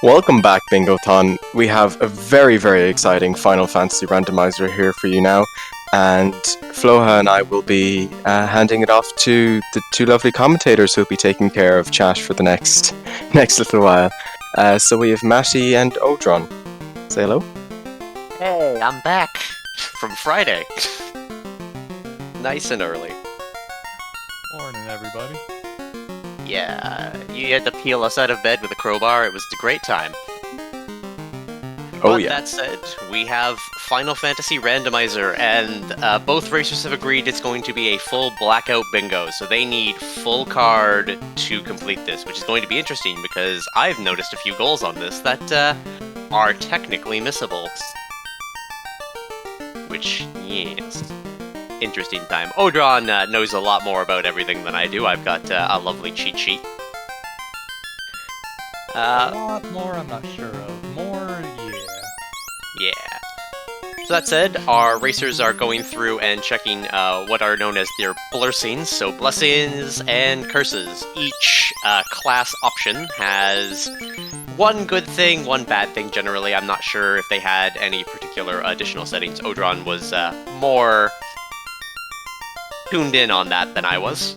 Welcome back, Bingothon. We have a very, very exciting Final Fantasy Randomizer here for you now, and Floha and I will be handing it off to the two lovely commentators who'll be taking care of chat for the next little while. So we have Matty and Odron. Say hello. Hey, I'm back from Friday. Nice and early. Morning, everybody. Yeah, you had to peel us out of bed with a crowbar. It was a great time. Oh But yeah. that said, we have Final Fantasy Randomizer, and both racers have agreed it's going to be a full Blackout Bingo, so they need full card to complete this, which is going to be interesting because I've noticed a few goals on this that are technically missable. Which, yes, interesting time. Odron knows a lot more about everything than I do. I've got a lovely cheat sheet. A lot more I'm not sure of. More, yeah. Yeah. So that said, our racers are going through and checking what are known as their blessings, so blessings and curses. Each class option has one good thing, one bad thing generally. I'm not sure if they had any particular additional settings. Odron was more tuned in on that than I was.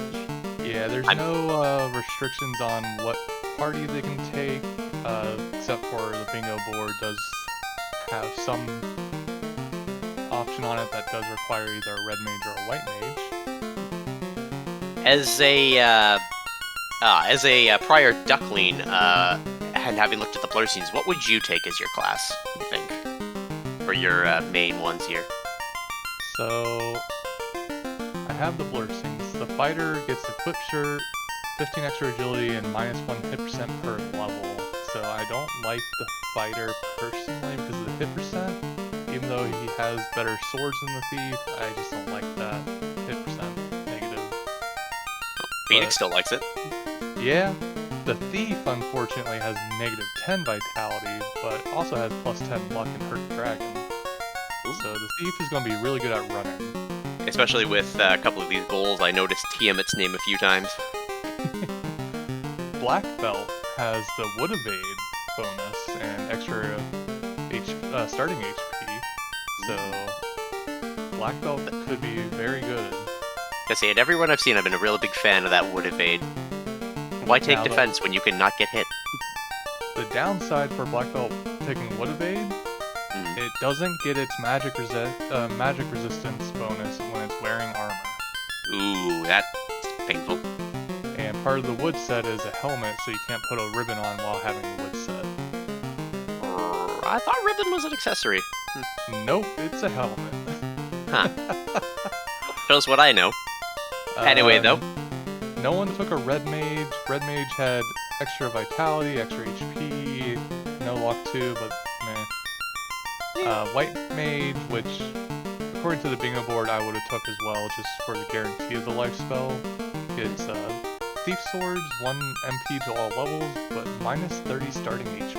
Yeah, there's no restrictions on what party they can take, except for the bingo board does have some option on it that does require either a red mage or a white mage. As a prior duckling, and having looked at the blessings, what would you take as your class, you think? For your main ones here. So, I have the blessings. The fighter gets a quick shirt, 15 extra agility, and minus 1 hit percent per level. So I don't like the fighter personally because of the hit percent. Even though he has better swords than the thief, I just don't like that hit percent negative. Phoenix still likes it. Yeah, the thief unfortunately has negative 10 vitality, but also has plus 10 luck and hurt dragon. So the thief is going to be really good at running. Especially with a couple of these goals, I noticed Tiamat's name a few times. Black Belt has the Wood Evade bonus and extra starting HP, so Black Belt could be very good. I say, and everyone I've seen, I've been a really big fan of that Wood Evade. Why take Now, defense when you can not get hit? The downside for Black Belt taking Wood Evade, it doesn't get its magic resistance bonus when it's wearing armor. Ooh, that's painful. And part of the wood set is a helmet, so you can't put a ribbon on while having a wood set. I thought ribbon was an accessory. Nope, it's a helmet. Huh. Shows what I know. Anyway, though. No one took a red mage. Red mage had extra vitality, extra HP, no luck too, but meh. White mage, which according to the bingo board I would have took as well, just for the guarantee of the life spell. It's thief swords, 1 MP to all levels, but minus 30 starting HP.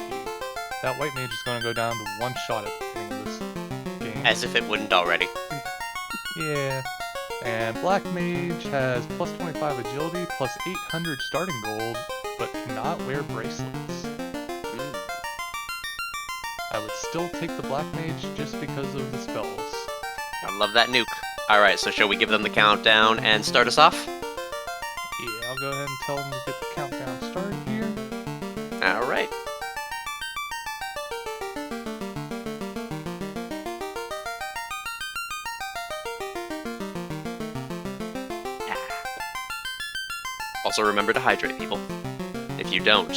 That white mage is going to go down to 1 shot at the beginning of this game. As if it wouldn't already. Yeah. And black mage has plus 25 agility, plus 800 starting gold, but cannot wear bracelets. I would still take the black mage just because of the spells. I love that nuke. Alright, so shall we give them the countdown and start us off? Yeah, I'll go ahead and tell them to get the countdown started here. Alright. Also remember to hydrate, people. If you don't,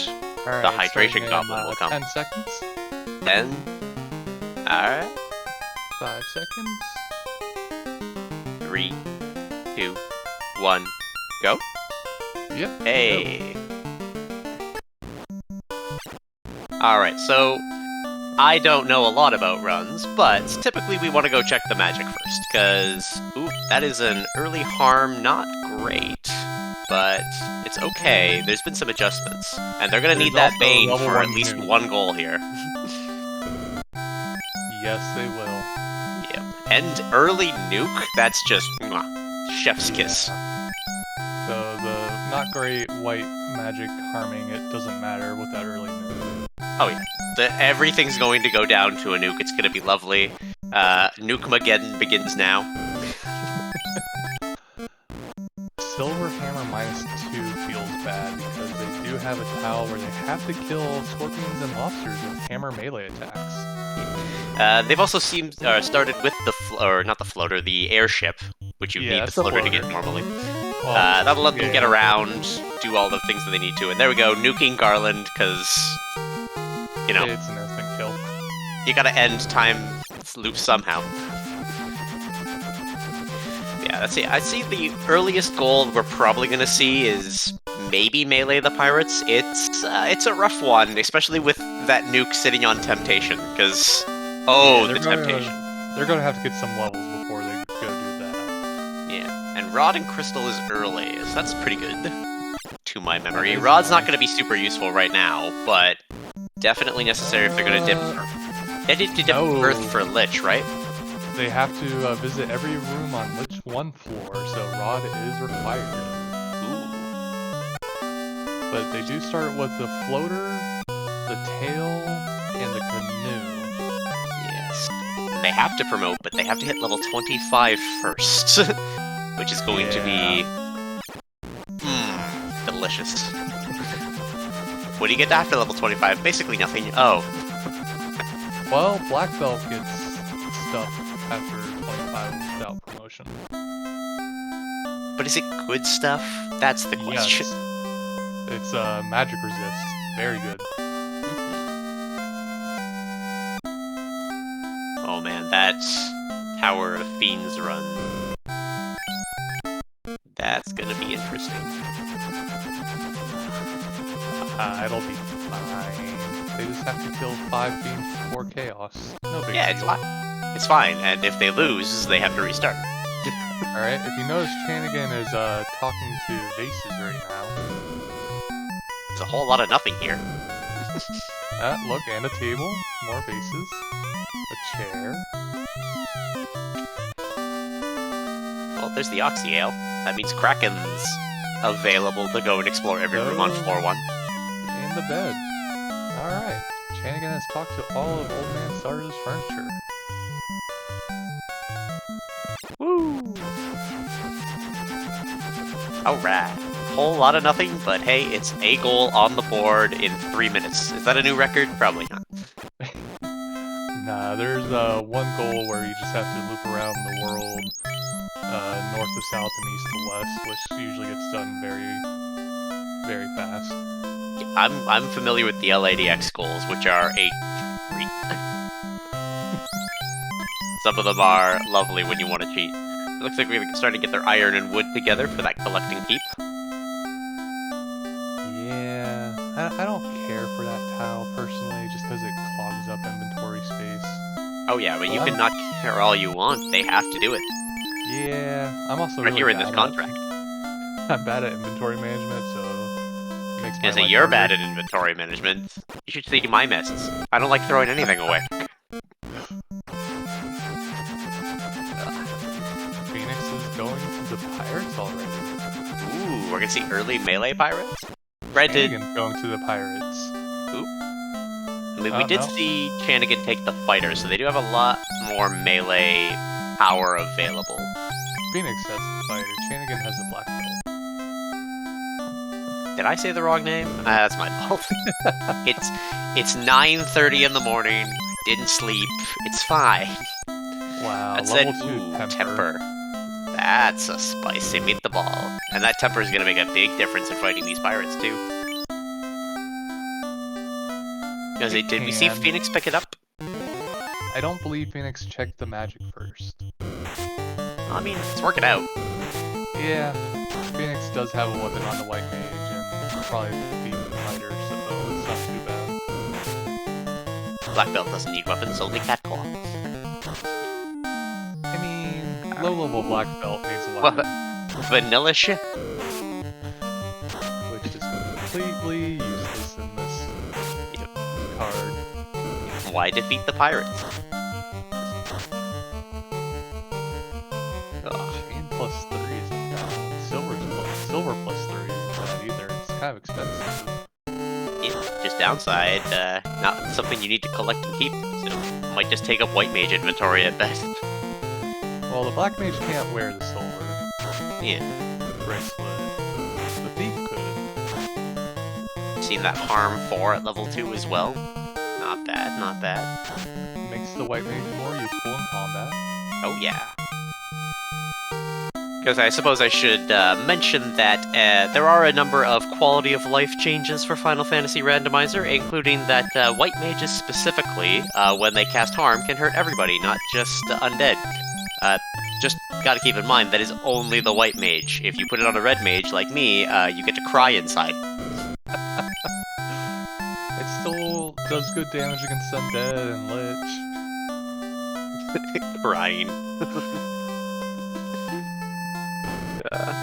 Alright, the hydration starting in, goblin will come. 10 seconds. 10. Alright. 5 seconds. 3, 2, 1, go. Yep. Hey. Alright, so I don't know a lot about runs, but typically we want to go check the magic first, because, ooh, that is an early harm, not great, but it's okay. There's been some adjustments, and they're going to need that also Bane level for at 1 least nuke. one goal here. Yes, they will. Yep. And early nuke, that's just mwah, chef's kiss. So the not great white magic harming, it doesn't matter with that early move. Oh yeah, everything's going to go down to a nuke. It's gonna be lovely. Nuke-mageddon begins now. Silver Hammer -2 feels bad because they do have a tile where they have to kill scorpions and lobsters with hammer melee attacks. They've also started with not the floater, the airship, which you need the floater to get normally. Well, that'll let them get around, do all the things that they need to, and there we go, nuking Garland, because, you know, it's an instant kill. You gotta end time loop somehow. Yeah, let's see. I see the earliest goal we're probably gonna see is maybe melee the pirates. It's a rough one, especially with that nuke sitting on temptation, because the temptation. They're gonna have to get some levels before they go do that. Yeah, and Rod and Crystal is early, so that's pretty good, to my memory. Rod's not gonna be super useful right now, but definitely necessary if they're gonna dip. They need to dip Earth for Lich, right? They have to visit every room on Lich 1 floor, so Rod is required. Ooh. But they do start with the floater, the tail, and the canoe. Yes. They have to promote, but they have to hit level 25 first, which is going to be delicious. What do you get after level 25? Basically nothing. Oh. Well, Black Belt gets stuff after 25 without promotion. But is it good stuff? That's the question. Yes. It's magic resist. Very good. Oh man, that Tower of Fiends run. That's gonna be interesting. It'll be fine. They just have to kill 5 fiends before chaos. No big deal. It's fine, and if they lose, they have to restart. Alright, if you notice, Chanigan is talking to vases right now. There's a whole lot of nothing here. Look, and a table. More vases. A chair. Well, there's the Oxy Ale. That means Kraken's available to go and explore every room on floor 1. And the bed. Alright. Chanigan has talked to all of Old Man Starter's furniture. Woo! Alright. Whole lot of nothing, but hey, it's a goal on the board in 3 minutes. Is that a new record? Probably not. Nah, there's one goal where you just have to loop around the world north to south and east to west, which usually gets done very, very fast. I'm familiar with the LADX goals, which are a treat. Some of them are lovely when you want to cheat. It looks like we're starting to get their iron and wood together for that collecting keep. Yeah, I don't care for that tile personally, just because it clogs up inventory space. Oh yeah, but you can not care all you want. They have to do it. Yeah, I'm also right here in this contract. I'm bad at inventory management, so it makes my life you're harder. bad at inventory management. You should see my messes. I don't like throwing anything away. Phoenix is going to the pirates already. Ooh, we're gonna see early melee pirates? Granted, Chanigan going to the pirates. Ooh. I mean, we did see Chanigan take the fighter, so they do have a lot more melee power available. Phoenix has the fighter. Chanigan has the black belt. Did I say the wrong name? That's my fault. It's 9:30 in the morning. Didn't sleep. It's fine. Wow. That level said, 2 temper. That's a spicy meatball. And that temper is gonna make a big difference in fighting these pirates too. Did we see Phoenix pick it up? I don't believe Phoenix checked the magic first. I mean, it's working out. Yeah, Phoenix does have a weapon on the white mage, and probably beat the fighter, so it's not too bad. Black belt doesn't need weapons, only cat claw. I mean, low-level black belt needs a weapon. Vanilla ship. Which is completely useless in this card. Why defeat the pirates? Chain plus 3 isn't bad. Silver plus 3 isn't bad either. It's kind of expensive. Yeah, biggest downside, not something you need to collect and keep, so might just take up white mage inventory at best. Well, the black mage can't wear the silver Yeah. bracelet. The thief could. Seen that harm 4 at level 2 as well. Not bad, not bad. Makes the white mage more useful in combat. Oh yeah. Because I suppose I should mention that there are a number of quality of life changes for Final Fantasy Randomizer, including that white mages specifically, when they cast harm, can hurt everybody, not just undead. Just gotta keep in mind, that is only the white mage. If you put it on a red mage, like me, you get to cry inside. It still does good damage against undead and lich. Crying.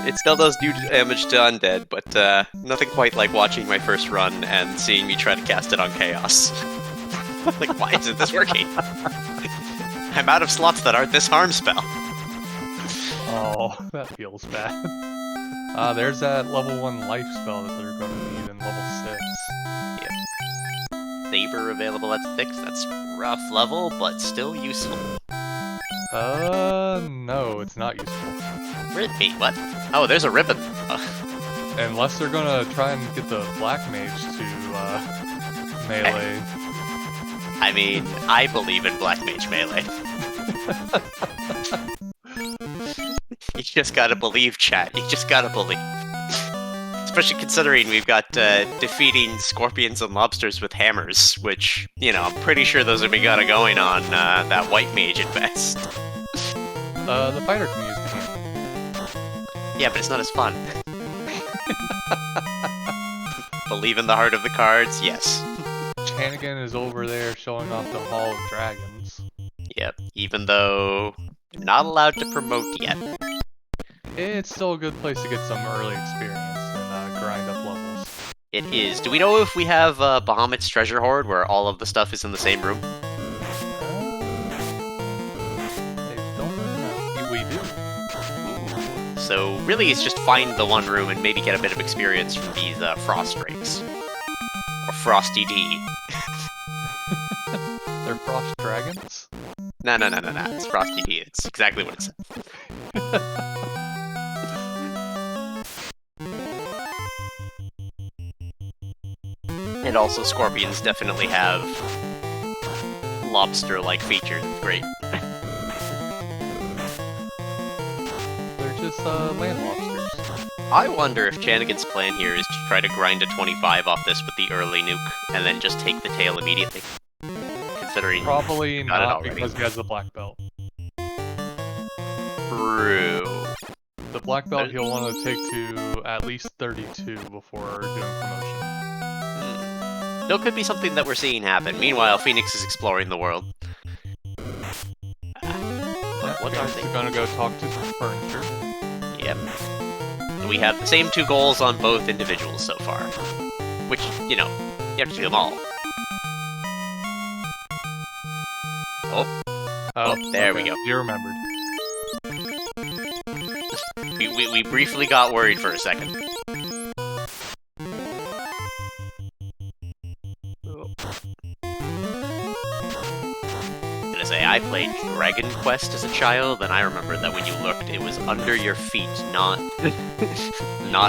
It still does do damage to undead, but nothing quite like watching my first run and seeing me try to cast it on Chaos. Like, why isn't this working? I'm out of slots that aren't this harm spell. Oh, that feels bad. There's that level 1 life spell that they're gonna need in level 6. Yep. Saber available at 6, that's rough level, but still useful. No, it's not useful. Wait, what? Oh, there's a ribbon. Unless they're gonna try and get the black mage to, melee. I mean, I believe in Black Mage Melee. You just gotta believe, chat. You just gotta believe. Especially considering we've got defeating scorpions and lobsters with hammers, which, you know, I'm pretty sure those have been going on that white mage at best. The fighter can use the hammer. Yeah, but it's not as fun. Believe in the heart of the cards? Yes. Chanigan is over there showing off the Hall of Dragons. Yep, even though I'm not allowed to promote yet. It's still a good place to get some early experience and grind up levels. It is. Do we know if we have Bahamut's treasure hoard where all of the stuff is in the same room? I don't know. We do. Ooh. So really it's just find the one room and maybe get a bit of experience from these frost drakes. Or Frosty D. They're frost dragons? No. It's Frosty D. It's exactly what it said. And also scorpions definitely have lobster-like features. It's great. They're just land lobsters. I wonder if Chanigan's plan here is to try to grind a 25 off this with the early nuke, and then just take the tail immediately. Considering Probably got it not already. because he has the black belt. True. The black belt he'll want to take to at least 32 before doing promotion. Still could be something that we're seeing happen. Meanwhile, Phoenix is exploring the world. What are they? We're gonna go talk to some furniture. Yep. We have the same 2 goals on both individuals so far. Which, you know, you have to do them all. Oh, there we go. You remembered. We briefly got worried for a second. Gonna say, I played Dragon Quest as a child, and I remember that when you looked, it was under your feet, not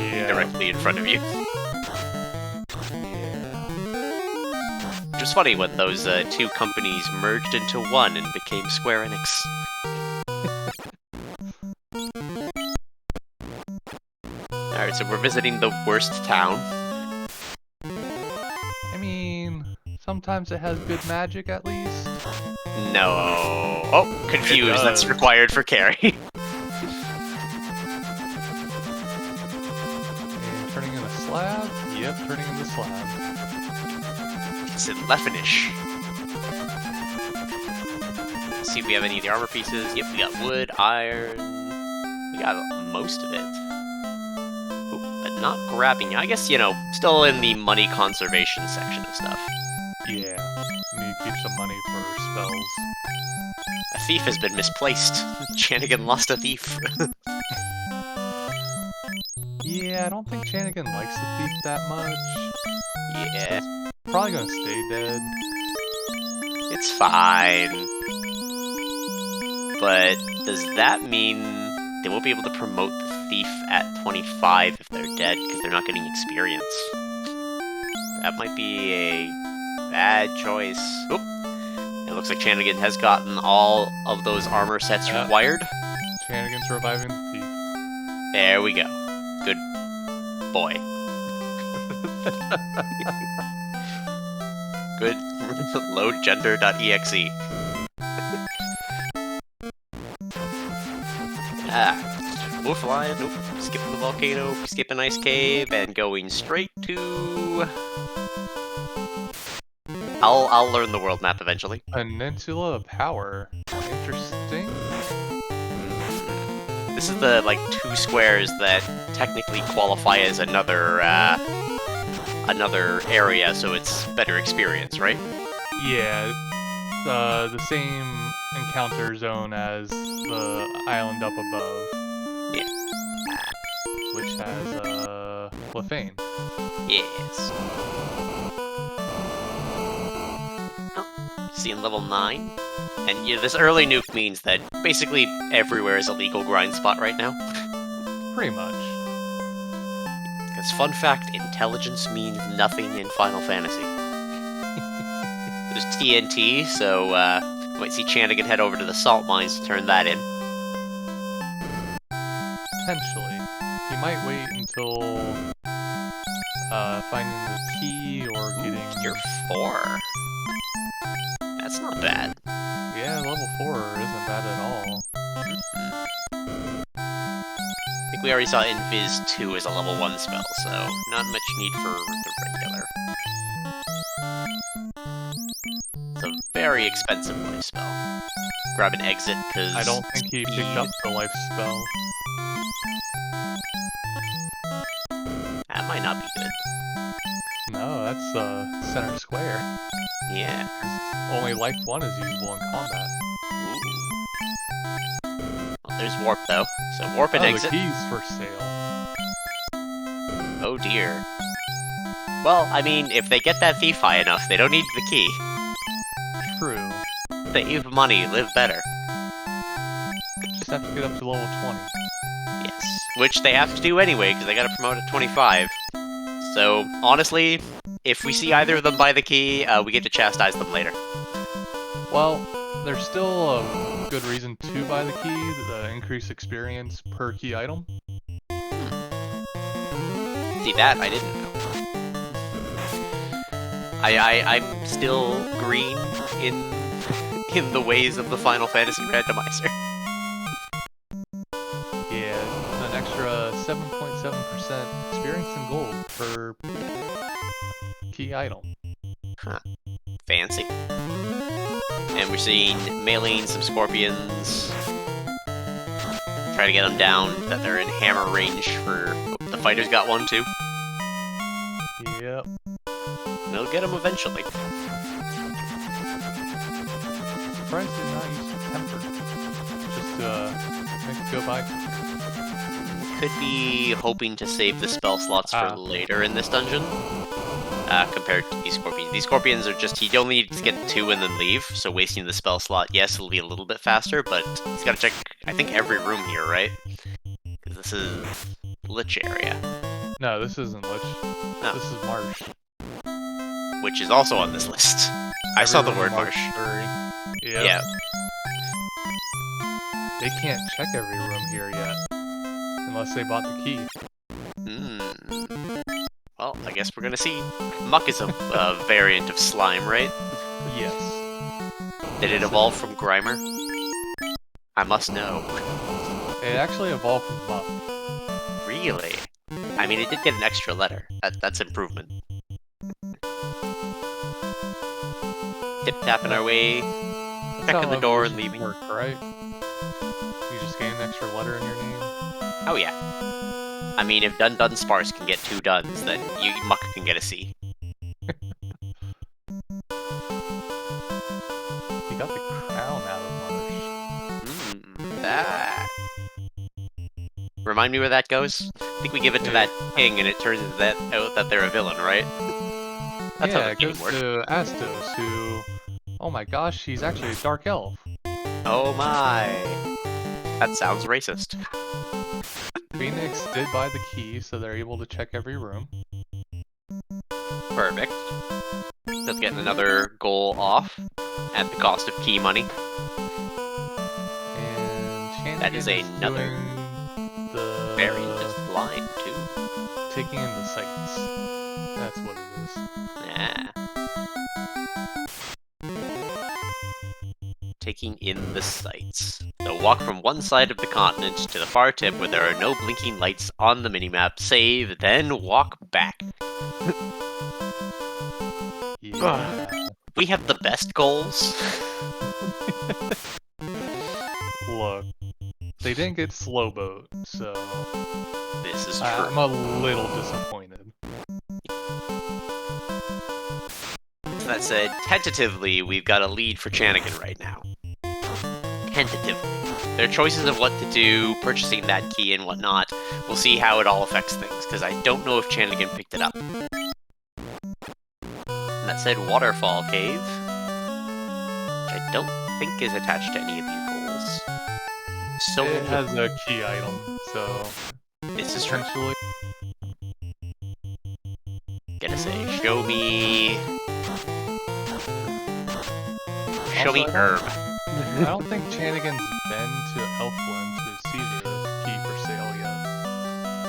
Yeah. directly in front of you. Which was funny when those 2 companies merged into one and became Square Enix. Alright, so we're visiting the worst town. I mean, sometimes it has good magic at least. No. Oh, confused. That's required for carry. And turning in a slab? Yep, turning in the slab. It's in Leffinish. Let's see if we have any of the armor pieces. Yep, we got wood, iron. We got most of it. Ooh, but not grabbing. I guess, you know, still in the money conservation section of stuff. Yeah, need to keep some money for spells. A thief has been misplaced. Chanigan lost a thief. Yeah, I don't think Chanigan likes the thief that much. Yeah. Probably gonna stay dead. It's fine. But does that mean they won't be able to promote the thief at 25 if they're dead because they're not getting experience? That might be a bad choice. Oop. It looks like Chanigan has gotten all of those armor sets required. Chanigan's reviving the thief. There we go. Good boy. Good. Load gender.exe. We're flying. Nope. Skipping the volcano, skipping ice cave, and going straight to. I'll learn the world map eventually. Peninsula of Power. Interesting. This is the like 2 squares that technically qualify as another area, so it's better experience, right? Yeah, the same encounter zone as the island up above. Yeah. Which has Lefane. Yes. Oh, seeing level 9. And yeah, this early nuke means that basically everywhere is a legal grind spot right now. Pretty much. Because fun fact, intelligence means nothing in Final Fantasy. There's TNT, so you might see Chanigan head over to the salt mines to turn that in. Potentially. He might wait until finding the key or getting... Tier 4. That's not bad. Yeah, level 4 isn't bad at all. I think we already saw Invis 2 as a level 1 spell, so not much need for the regular. It's a very expensive life spell. Grab an exit, because... I don't think he picked up the life spell. That might not be good. No, that's center square. Yeah. Only life 1 is usable in combat. Ooh. Well, there's warp, though. So warp and exit. The key's for sale. Oh dear. Well, I mean, if they get that thief high enough, they don't need the key. True. Save money, live better. Just have to get up to level 20. Yes. Which they have to do anyway, because they gotta promote at 25. So, honestly, if we see either of them buy the key, we get to chastise them later. Well, there's still a good reason to buy the key, the increased experience per key item. See, that I didn't know. I'm still green in the ways of the Final Fantasy Randomizer. Yeah, an extra 7.7% experience and gold per key item. Huh. Fancy. And we're seeing meleeing some scorpions. Try to get them down, that they're in hammer range for... Oh, the fighter's got one too. Yep. They'll get them eventually. Surprised they're not using temper. Just make it go by. Could be hoping to save the spell slots for later in this dungeon. Compared to these scorpions. These scorpions are just, he only needs to get 2 and then leave, so wasting the spell slot, yes, it'll be a little bit faster, but he's gotta check, I think, every room here, right? Because this is Lich area. No, this isn't Lich. No. This is Marsh. Which is also on this list. I saw the word Marsh. Yep. Yeah. They can't check every room here yet. Unless they bought the key. Well, I guess we're gonna see. Muck is a variant of slime, right? Yes. Did it evolve from Grimer? I must know. It actually evolved from Muck. Really? I mean, it did get an extra letter. That's improvement. Tip-tapping our way, checking the door and leaving. Work, right? You just gain an extra letter in your name? Oh yeah. I mean, if Dun Dun Sparse can get 2 duns, then Muck can get a C. He got the crown out of Marsh. That. Remind me where that goes? I think we give it to that king and it turns out that they're a villain, right? That's yeah, how the it goes game works. to Astos, who... Oh my gosh, she's actually a dark elf. Oh my. That sounds racist. Phoenix did buy the key, so they're able to check every room. Perfect. That's getting another goal off at the cost of key money. And Chanigan That is another doing the variant is blind too. taking in the sights. That's what it is. Nah. Taking in the sights. So walk from one side of the continent to the far tip where there are no blinking lights on the minimap. Save, then walk back. Yeah. We have the best goals. Look, they didn't get slow boat, so This is true. I'm a little disappointed. That said, tentatively, we've got a lead for Chanigan right now. Tentatively. Their choices of what to do, purchasing that key and whatnot, we'll see how it all affects things, because I don't know if Chanigan picked it up. And that said, Waterfall Cave, which I don't think is attached to any of these goals. So It has a key item, so this is true. essentially, Gonna say, show me Also, herb. I don't think Chanigan's been to Elfland to see the key for sale yet.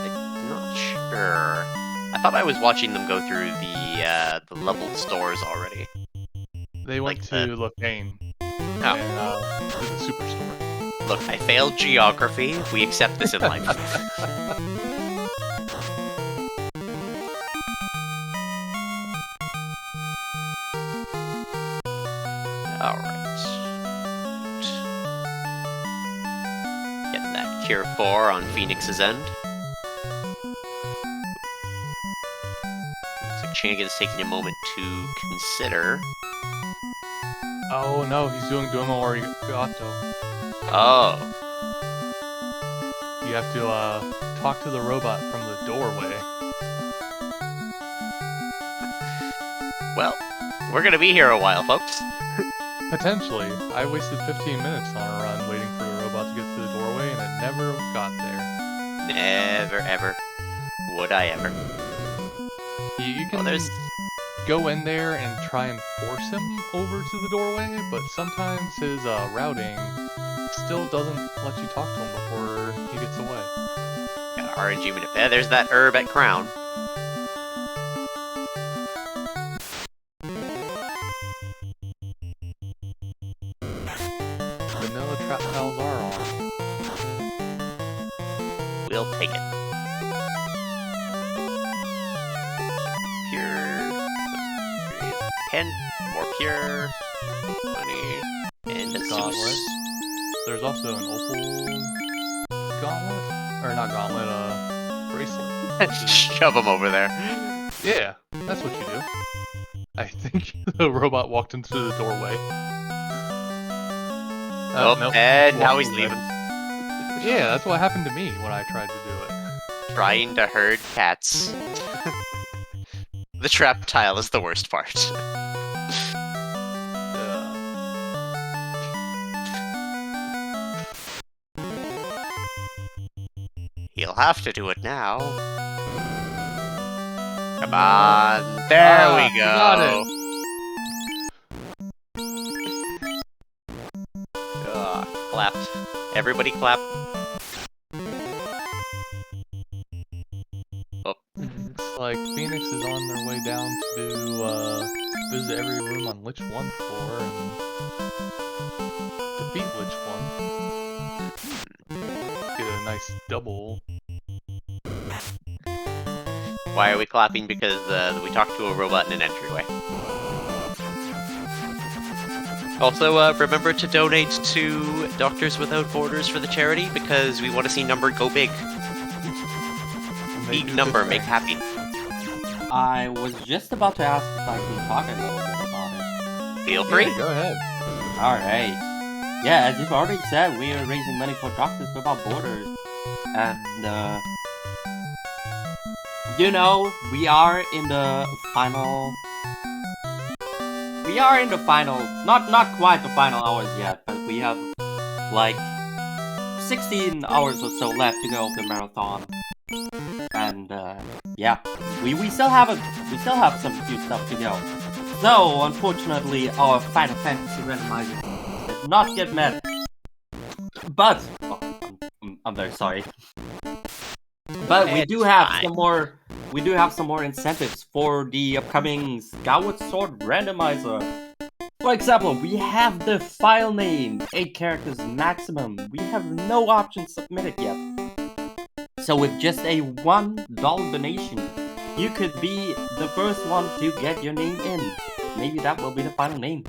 I'm not sure. I thought I was watching them go through the leveled stores already. They went Like to Lefane Oh, and to the superstore. look, I failed geography. We accept this in life. Alright. Getting that Cure 4 on Phoenix's end. Looks like Chanigan's taking a moment to consider. Oh no, he's doing Duomo Arigato. Oh. You have to talk to the robot from the doorway. Well, we're gonna be here a while, folks. Potentially. I wasted 15 minutes on a run waiting for the robot to get to the doorway and it never got there. Never ever would I ever. You can there's go in there and try and force him over to the doorway, but sometimes his routing still doesn't let you talk to him before he gets away. got RNG minute. Yeah, there's that herb at Crown. Vanilla trap tiles are on. We'll take it. Pure. 10. More pure. 20. And a Gauntlet. Zeus. There's also an opal gauntlet? Or not gauntlet, bracelet. Shove him over there. Yeah, that's what you do. I think the robot walked into the doorway. Oh, nope. and now Walked he's away. leaving. Yeah, that's what happened to me when I tried to do it. Trying to herd cats. The trap tile is the worst part. He'll have to do it now. Come on. There we go. got it. Clap. Everybody clap. Oh. It's like Phoenix is on their way down to visit every room on Lich 1 floor and defeat Lich 1. Get a nice double. Why are we clapping? Because we talked to a robot in an entryway. Also, remember to donate to Doctors Without Borders for the charity, because we want to see number go big. Big number, make happy. I was just about to ask if I could talk a little bit about it. Feel free. Yeah, go ahead. Alright. Yeah, as you've already said, we are raising money for Doctors Without Borders. And, You know, we are in the final we are in the final, not quite the final hours yet, but we have like 16 hours or so left to go of the marathon. And yeah, we still have some few stuff to go. So unfortunately, our Final Fantasy Randomizer did not get met. But I'm very sorry. But we do have some more. We do have some more incentives for the upcoming Skyward Sword Randomizer. For example, we have the file name, 8 characters maximum. We have no options submitted yet. So with just a $1 donation, you could be the first one to get your name in. Maybe that will be the final name.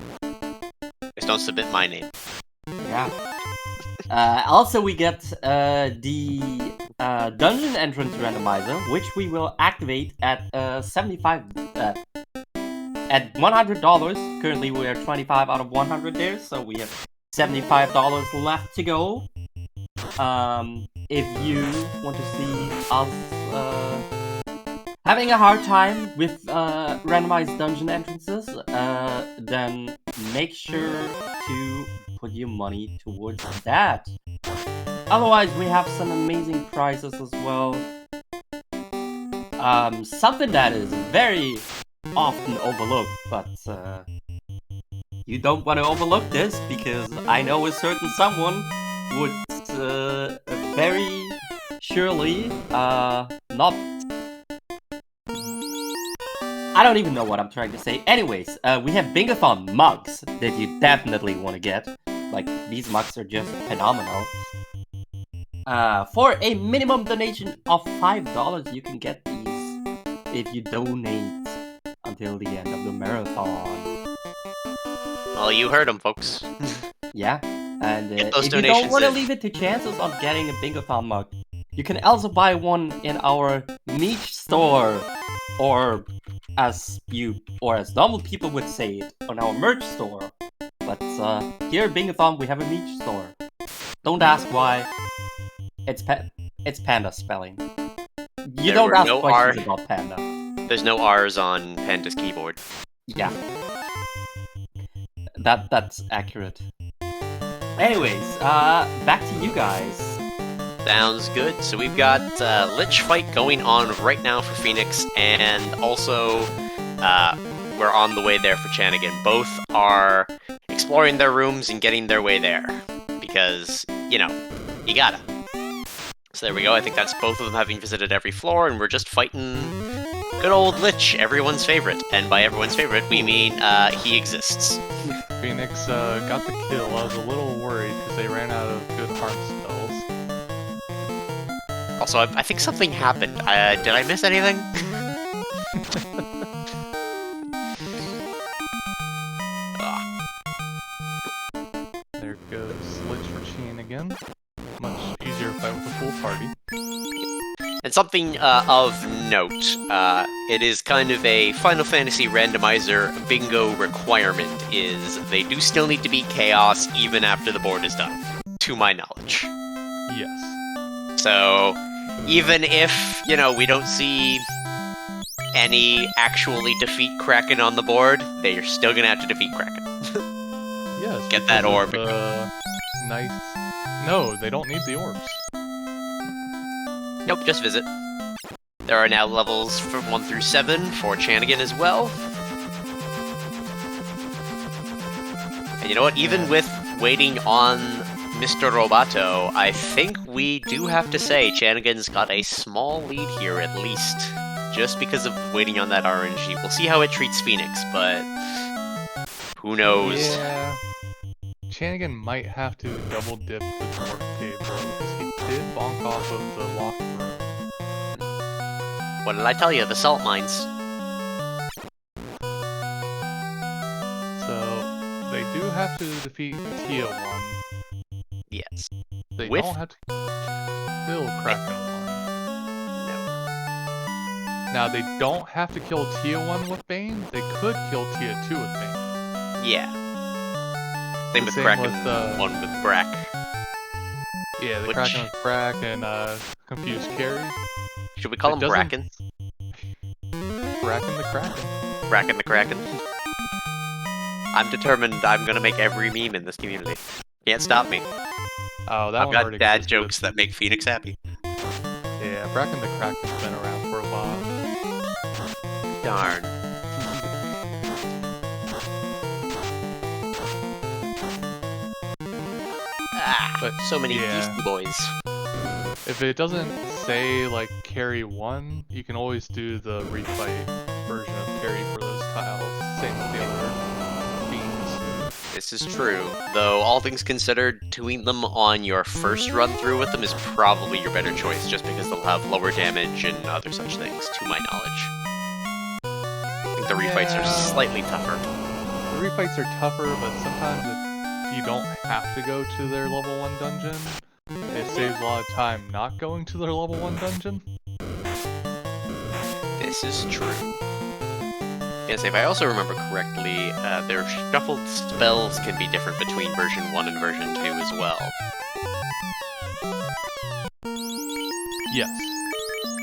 Just don't submit my name. Yeah. Also, we get the dungeon entrance randomizer, which we will activate at at $100. Currently, we are 25 out of 100 there, so we have $75 left to go. If you want to see us having a hard time with randomized dungeon entrances, then make sure to put your money towards that. Otherwise, we have some amazing prizes as well. Something that is very often overlooked, but you don't want to overlook this, because I know a certain someone would very surely not... I don't even know what I'm trying to say. Anyways, we have Bingothon mugs that you definitely want to get. Like, these mugs are just phenomenal. For a minimum donation of $5, you can get these if you donate until the end of the marathon. Well, you heard them, folks. Yeah, and Get those if you don't want to donations in. leave it to chances of getting a Bingothon mug, you can also buy one in our niche store, or as normal people would say it, on our merch store. But here at Bingothon, we have a niche store. Don't ask why. It's panda spelling. You There don't were ask no questions R. about panda. There's no R's on Panda's keyboard. Yeah. That's accurate. Anyways, back to you guys. Sounds good. So we've got Lich fight going on right now for Phoenix, and also we're on the way there for Chanigan. Both are exploring their rooms and getting their way there, because, you know, you gotta. So there we go. I think that's both of them having visited every floor, and we're just fighting good old Lich, everyone's favorite. And by everyone's favorite, we mean he exists. Phoenix got the kill. I was a little worried because they ran out of good harm spells. Also, I think something happened. Did I miss anything? There goes Lich for Sheen again. Much easier fight with a full party. And something of note, it is kind of a Final Fantasy Randomizer bingo requirement, is they do still need to beat Chaos even after the board is done, to my knowledge. Yes. So, even if, you know, we don't see any actually defeat Kraken on the board, they are still gonna have to defeat Kraken. Yes. Get that orb. Nice. No, they don't need the orbs. Nope, just visit. There are now levels from 1 through 7 for Chanigan as well. And you know what, even with waiting on Mr. Roboto, I think we do have to say Chanigan's got a small lead here at least. Just because of waiting on that RNG. We'll see how it treats Phoenix, but who knows? Yeah. Chanigan might have to double dip the dwarf cave because he did bonk off of the locked room. What did I tell you? The salt mines. So they do have to defeat Tia 1. Yes. They With- don't have to kill Kraken 1. No. Now they don't have to kill Tia 1 with Bane. They could kill Tia 2 with Bane. Yeah. Same with Same Kraken with, 1 with Brack. Yeah, the Which- Kraken with Brack and Confused Carry. Should we call It him doesn't- Bracken? Bracken the Kraken. Bracken the Kraken? I'm determined. I'm gonna make every meme in this community. Can't stop me. Oh, that I've one got already dad existed. jokes that make Phoenix happy. Yeah, Bracken the Crack has been around for a while. Darn. But So many yeah. Beastie Boys. If it doesn't say, like, carry 1, you can always do the refight version of carry for those tiles. Same with the other themes. This is true, though all things considered, doing them on your first run through with them is probably your better choice, just because they'll have lower damage and other such things, to my knowledge. I think the refights are Yeah. slightly tougher. The refights are tougher, but sometimes if you don't have to go to their level 1 dungeon, it saves a lot of time not going to their level 1 dungeon. This is true. Yes, if I also remember correctly, their shuffled spells can be different between version 1 and version 2 as well. Yes.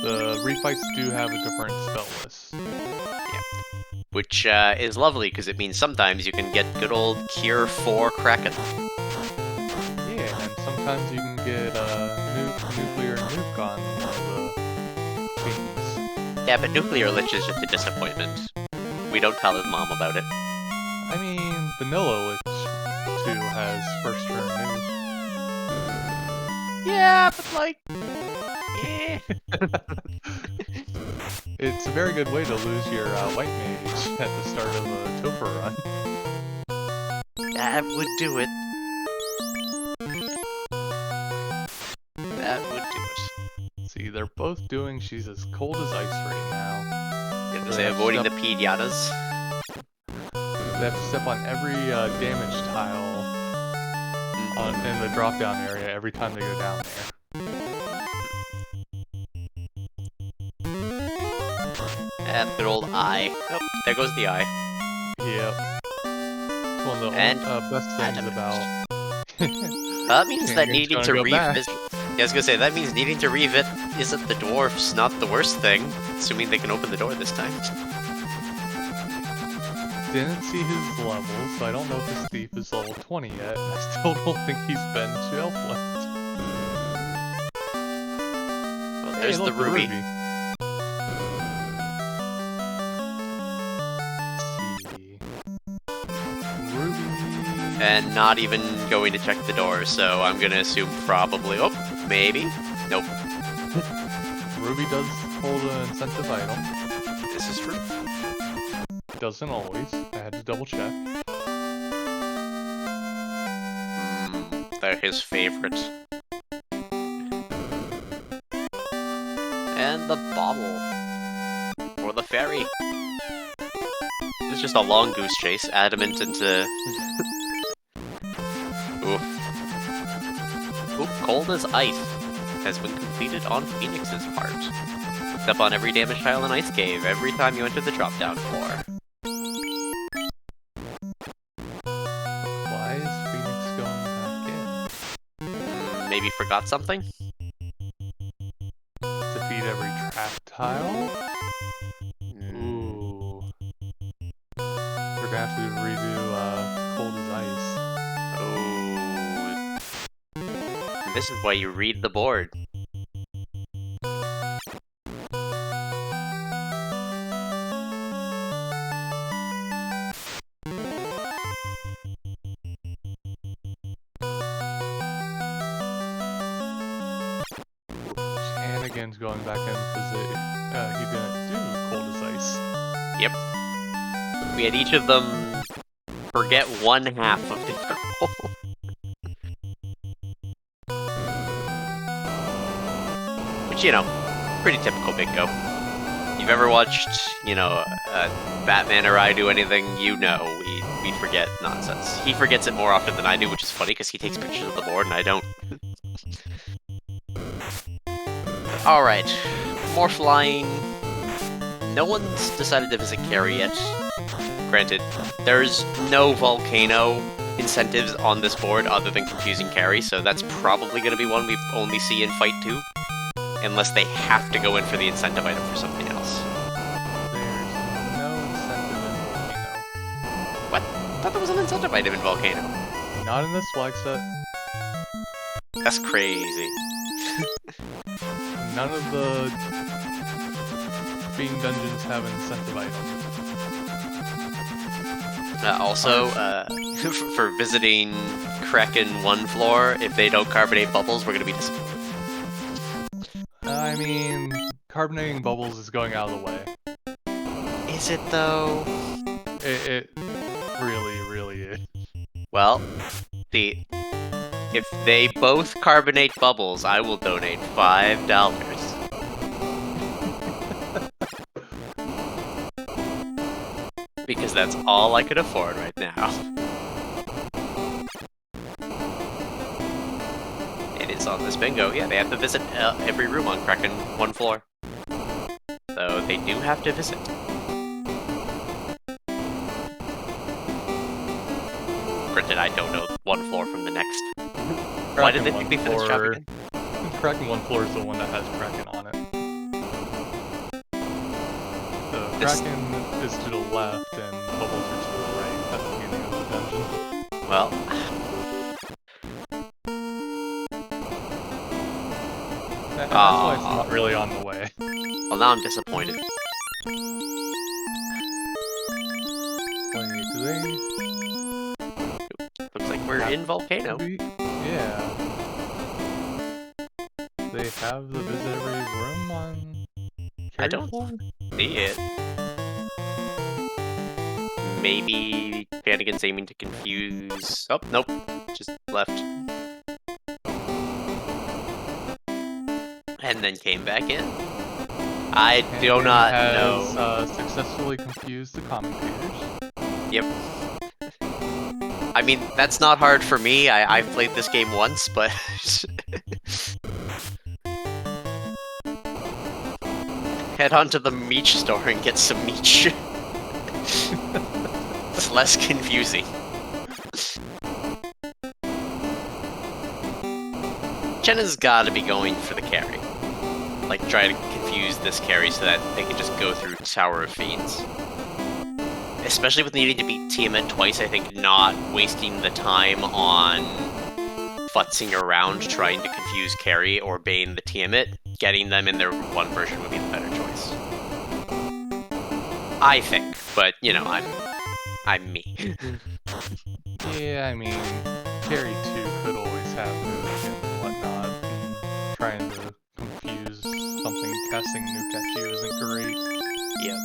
The refights do have a different spell list. Which is lovely, because it means sometimes you can get good old Cure 4 Kraken. Yeah, and sometimes you can get nuclear nuke on one of the themes. Yeah, but Nuclear Lich is just a disappointment. We don't tell his mom about it. I mean, Vanilla Lich 2 has first turn nuke. Yeah, but like... eh. It's a very good way to lose your white mage at the start of a Topher run. That would do it. That would do it. See, they're both doing She's as Cold as Ice right now. You have to say avoiding the pediatas. They have to step on every damage tile in the drop-down area every time they go down there. And good old eye. Oh, there goes the eye. Yep. It's one of the And best things about... That means that Chanigan's needing gonna to go back. revisit. Yeah, I was gonna say, that means needing to revisit the dwarfs not the worst thing, assuming they can open the door this time. Didn't see his level, so I don't know if his thief is level 20 yet. I still don't think he's been to Elf left. Well, there's Hey, the look, ruby. Let's see. Ruby. And not even going to check the door, so I'm gonna assume probably... Oh, maybe? Nope. Ruby does hold an incentive item. This is true. Doesn't always. I had to double check. They're his favorite. And the bauble. Or the fairy. It's just a long goose chase, adamant into... Oof. Oof, cold as ice has been completed on Phoenix's part. Step on every damage tile in Ice Cave every time you enter the drop-down floor. Why is Phoenix going back in? Maybe forgot something? Defeat every trap tile? Ooh. We're gonna have to redo Cold as Ice. Oh. This is why you read the board. Chanigan's going back in because he didn't do Cold as Ice. Yep. We had each of them forget one half of their goal. Which, you know, pretty typical bingo. If you've ever watched, you know, Batman or I do anything, you know we forget nonsense. He forgets it more often than I do, which is funny because he takes pictures of the board and I don't. Alright, more flying. No one's decided to visit Carrie yet. Granted, there's no volcano incentives on this board other than confusing Carrie, so that's probably going to be one we only see in Fight 2. Unless they have to go in for the incentive item for something else. There's no incentive in Volcano. What? thought there was an incentive item in Volcano. Not in this flag set. That's crazy. None of the Fiend dungeons have incentive items. Also, for visiting Kraken 1 floor, if they don't carbonate bubbles, we're gonna be disappointed. I mean, carbonating bubbles is going out of the way. Is it though? It really, really is. Well, if they both carbonate bubbles, I will donate $5. Because that's all I could afford right now. It is on this bingo. Yeah, they have to visit every room on Kraken 1 floor. So they do have to visit. Granted, I don't know 1 floor from the next. Why did they pick me for this job again? Kraken 1 floor is the one that has Kraken on it. So Kraken is to the left and bubbles are to the right at the beginning of the dungeon. Well, That's why it's not really on the way. well, now I'm disappointed. Wait, do they? Looks like we're in Volcano. Yeah. They have the visit every room on I don't floor? see it. Maybe Chanigan's aiming to confuse. Oh, nope. Just left. And then came back in. I do not know. Has successfully confused the commentators. Yep. I mean, that's not hard for me. I've played this game once, but... Head on to the Meech store and get some Meech. It's less confusing. Chen has got to be going for the carry. Like, try to confuse this carry so that they can just go through Tower of Fiends. Especially with needing to beat Tiamat twice, I think not wasting the time on futzing around trying to confuse Carry or Bane the Tiamat, getting them in their one version would be the better choice. I think, but you know, I'm me. Yeah, I mean, Carry 2 could always have moves and whatnot, and trying to confuse something casting Nuke at you isn't great. Yep.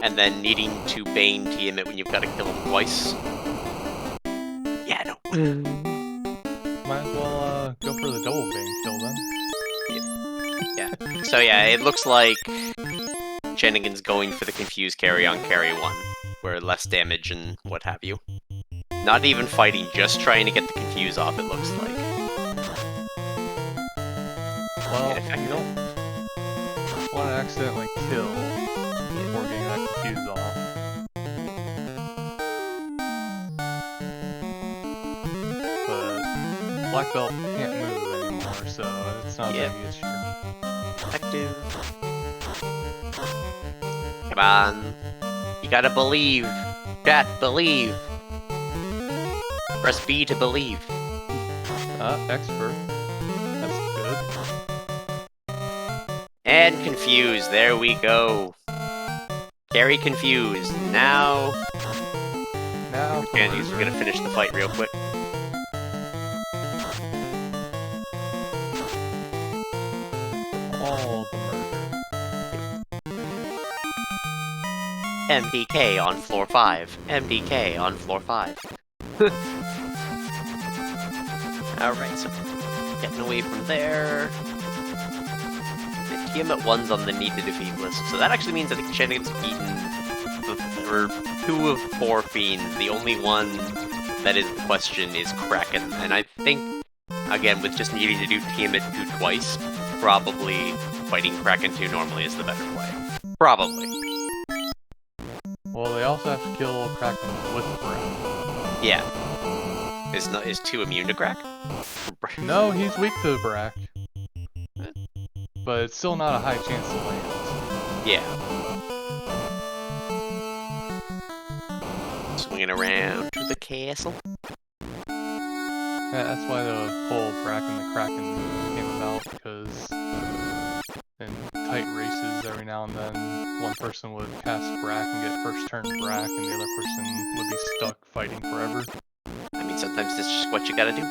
And then needing to Bane Tiamat when you've got to kill him twice. Yeah, no. Might as well go for the double Bane kill then. Yeah. So yeah, it looks like Chanigan's going for the confused carry on carry 1, where less damage and what have you. Not even fighting, just trying to get the confuse off, it looks like. Well, you don't want to accidentally kill before getting that confuse off. But Black Belt can't move anymore, so it's not a big issue. Active. Come on. You gotta believe. Chat, believe. Press B to believe. Expert. That's good. And confuse. There we go. Carry confused. Now. And he's gonna finish the fight real quick. All the murder. MDK on floor 5. MDK on floor 5. Alright, so getting away from there. The Tiamat 1's on the need to defeat list, so that actually means I think Chanigan's beaten 2 of 4 fiends. The only one that is the question is Kraken, and I think, again, with just needing to do Tiamat 2 twice, probably fighting Kraken 2 normally is the better play. Probably. Well, they also have to kill Kraken with Brack. Yeah. Is 2 immune to crack? No, he's weak to Brack. But it's still not a high chance to land. Yeah. Swinging around to the castle. Yeah, that's why the whole Bracken the Kraken came about, because in tight races, every now and then, one person would cast Brack and get first turn Brack, and the other person would be stuck fighting forever. I mean, sometimes that's just what you gotta do.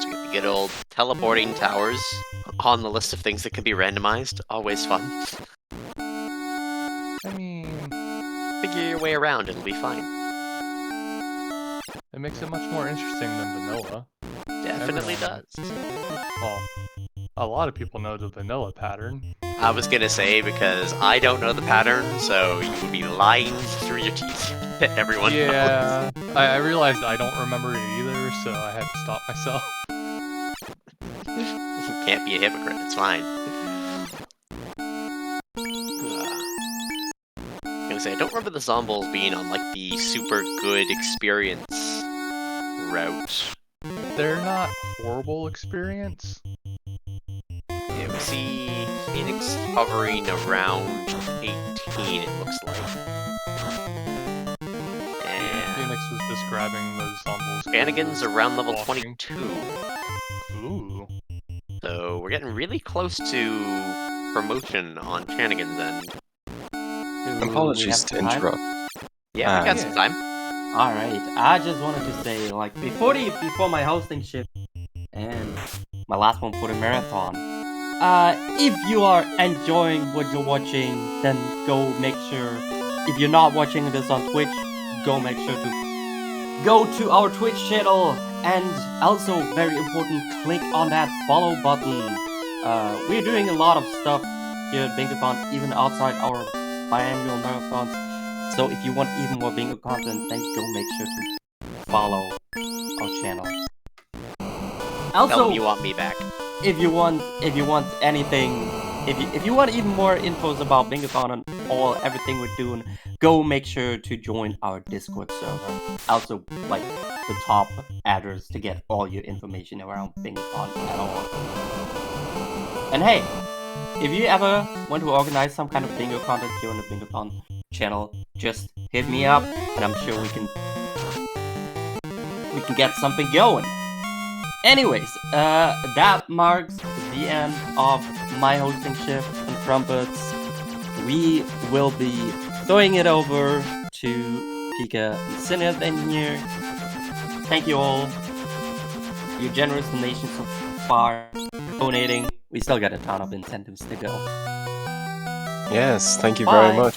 So you get the good old teleporting towers on the list of things that can be randomized. Always fun. I mean, Figure your way around, it'll be fine. it makes it much more interesting than vanilla. Definitely Everyone- does. Well, a lot of people know the vanilla pattern. I was gonna say, because I don't know the pattern, so you would be lying through your teeth to everyone else. Yeah, I realized I don't remember it either, so I had to stop myself. You can't be a hypocrite, it's fine. I was gonna say, I don't remember the Zombies being on, like, the super good experience route. They're not horrible experience. Yeah, we see Phoenix hovering around 18, it looks like. And Phoenix was describing the zombies. Shenanigans around level walking. 22. Ooh. So we're getting really close to promotion on Chanigan's end. Apologies to interrupt. Yeah, we got yeah. some time. Alright, I just wanted to say, like, before my hosting shift and my last one for the marathon, if you are enjoying what you're watching, then go make sure, if you're not watching this on Twitch, go make sure to go to our Twitch channel, and also, very important, click on that follow button. We're doing a lot of stuff here at Bingothon, even outside our biannual marathons. So if you want even more bingo content, then go make sure to follow our channel. Tell them Also, you want me back. if you want anything, if you want even more infos about Bingothon and everything we're doing, go make sure to join our Discord server. Also, like the top address to get all your information around Bingothon at all. And hey, if you ever want to organize some kind of bingo content here on the Bingothon channel, just hit me up, and I'm sure we can get something going. Anyways, that marks the end of my hosting shift and trumpets. We will be throwing it over to Pika and Syneth Engineer. Thank you all. Your generous donations so far. Donating. We still got a ton of incentives to go. Yes, thank you very Bye. much.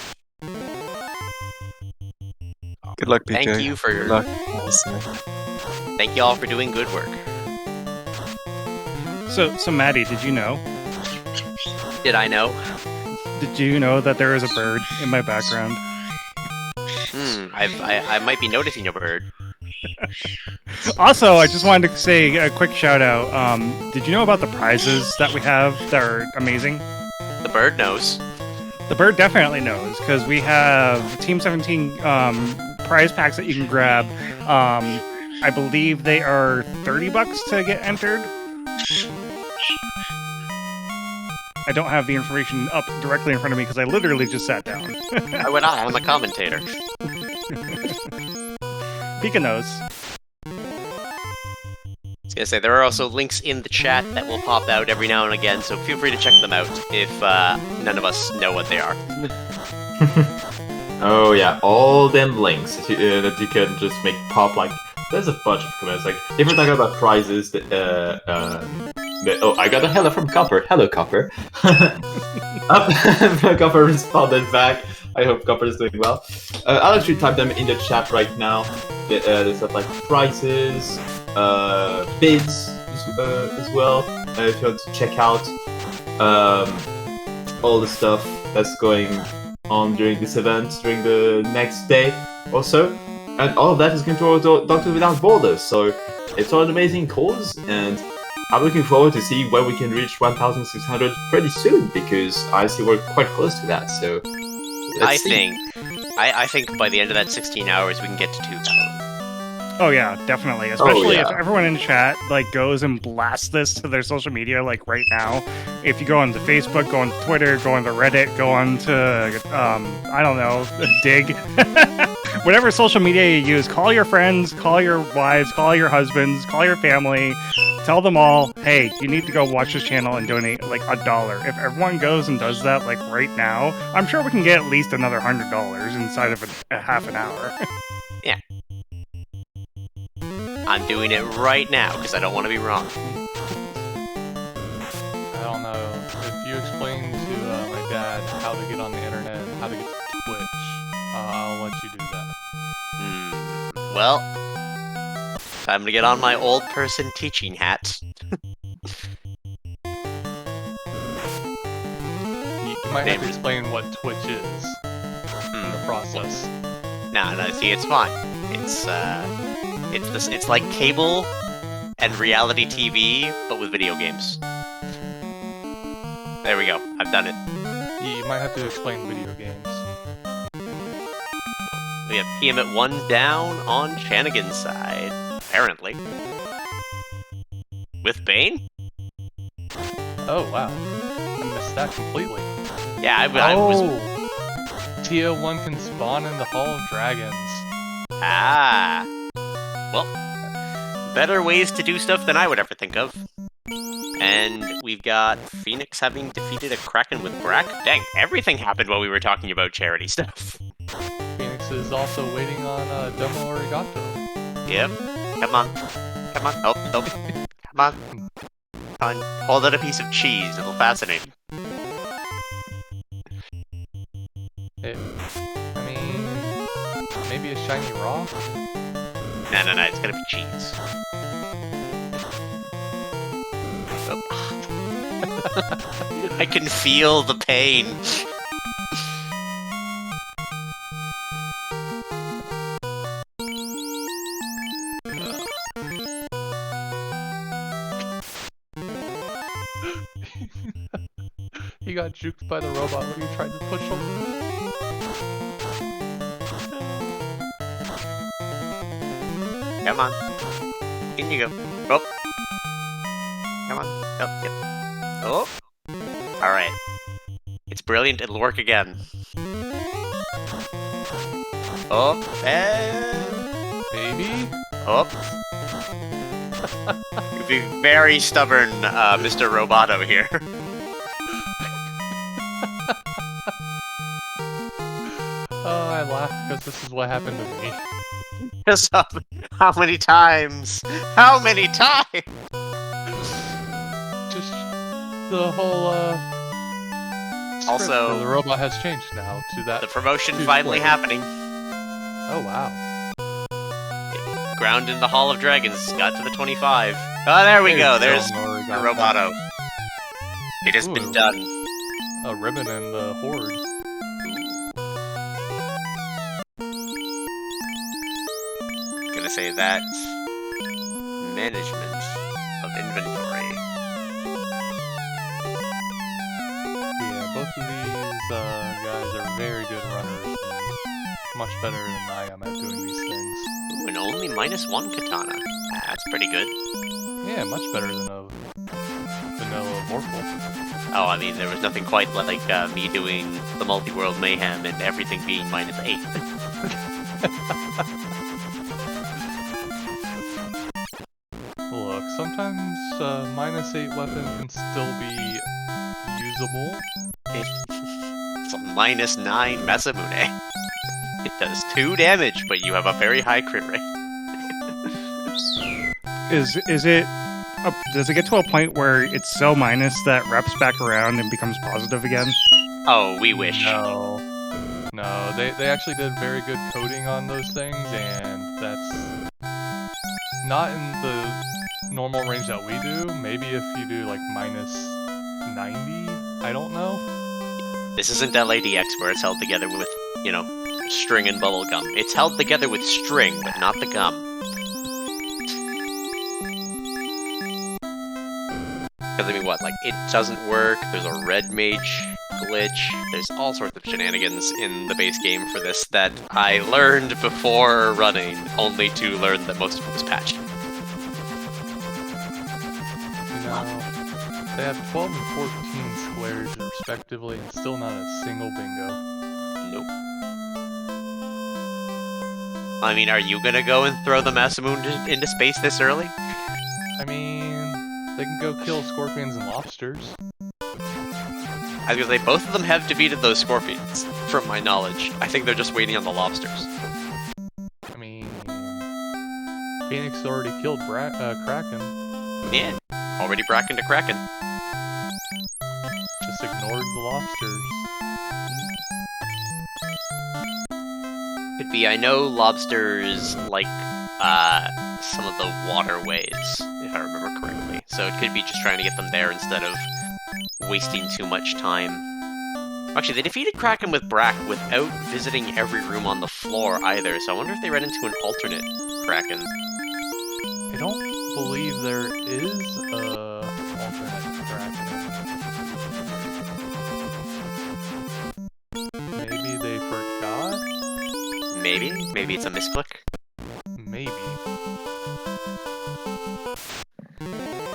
Good luck, PJ. Thank you for Good luck. thank you all for doing good work. So Maddie, did you know? Did I know? Did you know that there is a bird in my background? I might be noticing a bird. Also, I just wanted to say a quick shout out. Did you know about the prizes that we have that are amazing? The bird knows. The bird definitely knows, because we have Team 17 prize packs that you can grab. I believe they are $30 to get entered. I don't have the information up directly in front of me because I literally just sat down. Why would I? I'm a commentator. Pika knows. I was gonna say, there are also links in the chat that will pop out every now and again, so feel free to check them out if none of us know what they are. Oh yeah, all them links that you can just make pop, like, there's a bunch of comments, like, if we're talking about prizes, oh, I got a hello from Copper. Hello, Copper. Copper responded back. I hope Copper is doing well. I'll actually type them in the chat right now. There's stuff like prizes, bids as well. If you want to check out all the stuff that's going on during this event, during the next day or so. And all of that is going to Doctors Without Borders. So it's all an amazing cause, and I'm looking forward to see when we can reach 1,600 pretty soon, because I see we're quite close to that. So I think by the end of that 16 hours we can get to 2,000. Oh yeah, definitely. Especially yeah. if everyone in chat like goes and blasts this to their social media like right now. If you go onto Facebook, go onto Twitter, go onto Reddit, go onto, I don't know, Dig. Whatever social media you use, call your friends, call your wives, call your husbands, call your family. Tell them all, hey, you need to go watch this channel and donate like $1. If everyone goes and does that like right now, I'm sure we can get at least another $100 inside of a half an hour. Yeah. I'm doing it right now because I don't want to be wrong. I don't know. If you explain to my dad how to get on the internet and how to get to Twitch, I'll let you do that. Well, time to get on my old person teaching hat. You might have to explain what Twitch is in the process. No, see, it's fine. It's like cable and reality TV, but with video games. There we go. I've done it. You might have to explain video games. We have PM at 1 down on chanigan's side, apparently. With Bane? Oh, wow. I missed that completely. Yeah, I was... TO1 can spawn in the Hall of Dragons. Ah. Well, better ways to do stuff than I would ever think of. And we've got Phoenix having defeated a Kraken with Brack. Dang, everything happened while we were talking about charity stuff. Phoenix is also waiting on Domo Arigato. Yep. Come on. Come on. Oh, oh. Come on. Come on. Hold out a piece of cheese. It'll fascinate you. I mean, maybe a shiny rock? No. It's gonna be cheese. Oh. I can feel the pain. He got juked by the robot when he tried to push him. Come on. In you go. Oh. Come on. Oh, yep. Oh. Alright. It's brilliant. It'll work again. Oh. And... Maybe? Oh. You'd be very stubborn, Mr. Roboto here. Oh, I laugh because this is what happened to me. Just how many times? How many times? Just the whole, Also, the robot has changed now to that. the promotion to finally play. happening. Oh, wow. Ground in the Hall of Dragons. Got to the 25. Oh, there we go. There's Roboto. It has been Ooh. done. A ribbon and the horde. Gonna say that management of inventory. Yeah, both of these guys are very good runners. And much better than I am at doing these things. Ooh, and only -1 katana. That's pretty good. Yeah, much better than a vanilla Vorpal. Oh, I mean, there was nothing quite like me doing the multi-world mayhem and everything being -8. Look, sometimes -8 weapon can still be usable. It's a -9 Masamune. It does 2 damage, but you have a very high crit rate. Is it? Does it get to a point where it's so minus that reps back around and becomes positive again? Oh, we wish. No. No, they actually did very good coding on those things, and that's not in the normal range that we do. Maybe if you do like -90, I don't know. This isn't LADX where it's held together with, you know, string and bubble gum. It's held together with string, but not the gum. Because I mean, what? Like, it doesn't work. There's a red mage glitch. There's all sorts of shenanigans in the base game for this that I learned before running, only to learn that most of it was patched. No. They have 12 and 14 squares respectively, and still not a single bingo. Nope. I mean, are you gonna go and throw the Masamune into space this early? I mean, they can go kill scorpions and lobsters. I was gonna say, both of them have defeated those scorpions, from my knowledge. I think they're just waiting on the lobsters. I mean, Phoenix already killed Kraken. Yeah, already brackened to Kraken. Just ignored the lobsters. Could be, I know lobsters like some of the waterways, if I remember correctly. So it could be just trying to get them there instead of wasting too much time. Actually, they defeated Kraken with Brack without visiting every room on the floor either, so I wonder if they ran into an alternate Kraken. I don't believe there is a alternate Kraken. Maybe they forgot? Maybe it's a misclick. Maybe.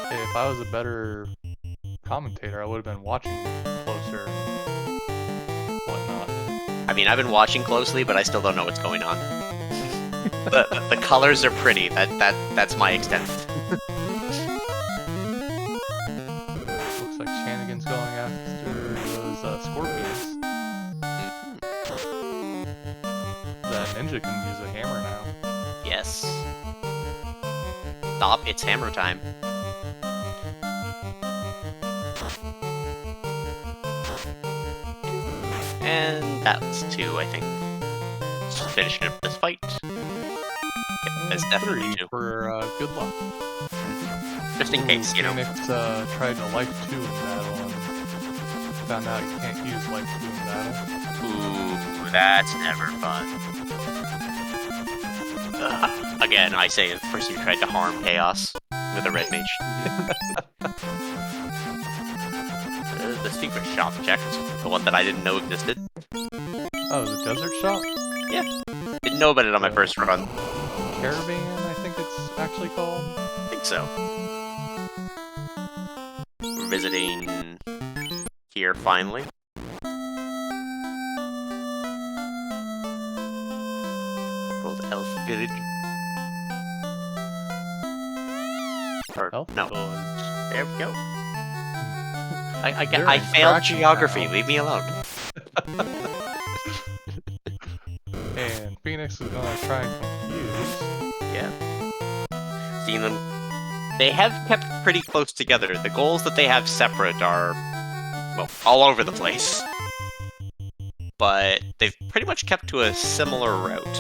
Hey, if I was a better commentator, I would have been watching closer and whatnot. I mean, I've been watching closely, but I still don't know what's going on. the colors are pretty. That's my extent. Looks like Chanigan's going after those scorpions. The ninja can use a hammer now. Yes. Stop! It's hammer time. And that's 2, I think. Just finishing up this fight. Yep, that's definitely 2. For good luck. Just in case, you know. Phoenix tried to life 2 in battle and found out you can't use life 2 in battle. Ooh, that's never fun. Again, I say the person who tried to harm Chaos with a red mage. The secret shop checked. The one that I didn't know existed. Oh, the desert shop? Yeah. Didn't know about it on my first run. Caravan, I think it's actually called. I think so. We're visiting here finally. World Elf Village. Or, Elf no. Village. There we go. I They're failed cracking geography. now. Leave me alone. And Phoenix is gonna try and confuse. Yeah. Seeing them, they have kept pretty close together. The goals that they have separate are, well, all over the place. But they've pretty much kept to a similar route.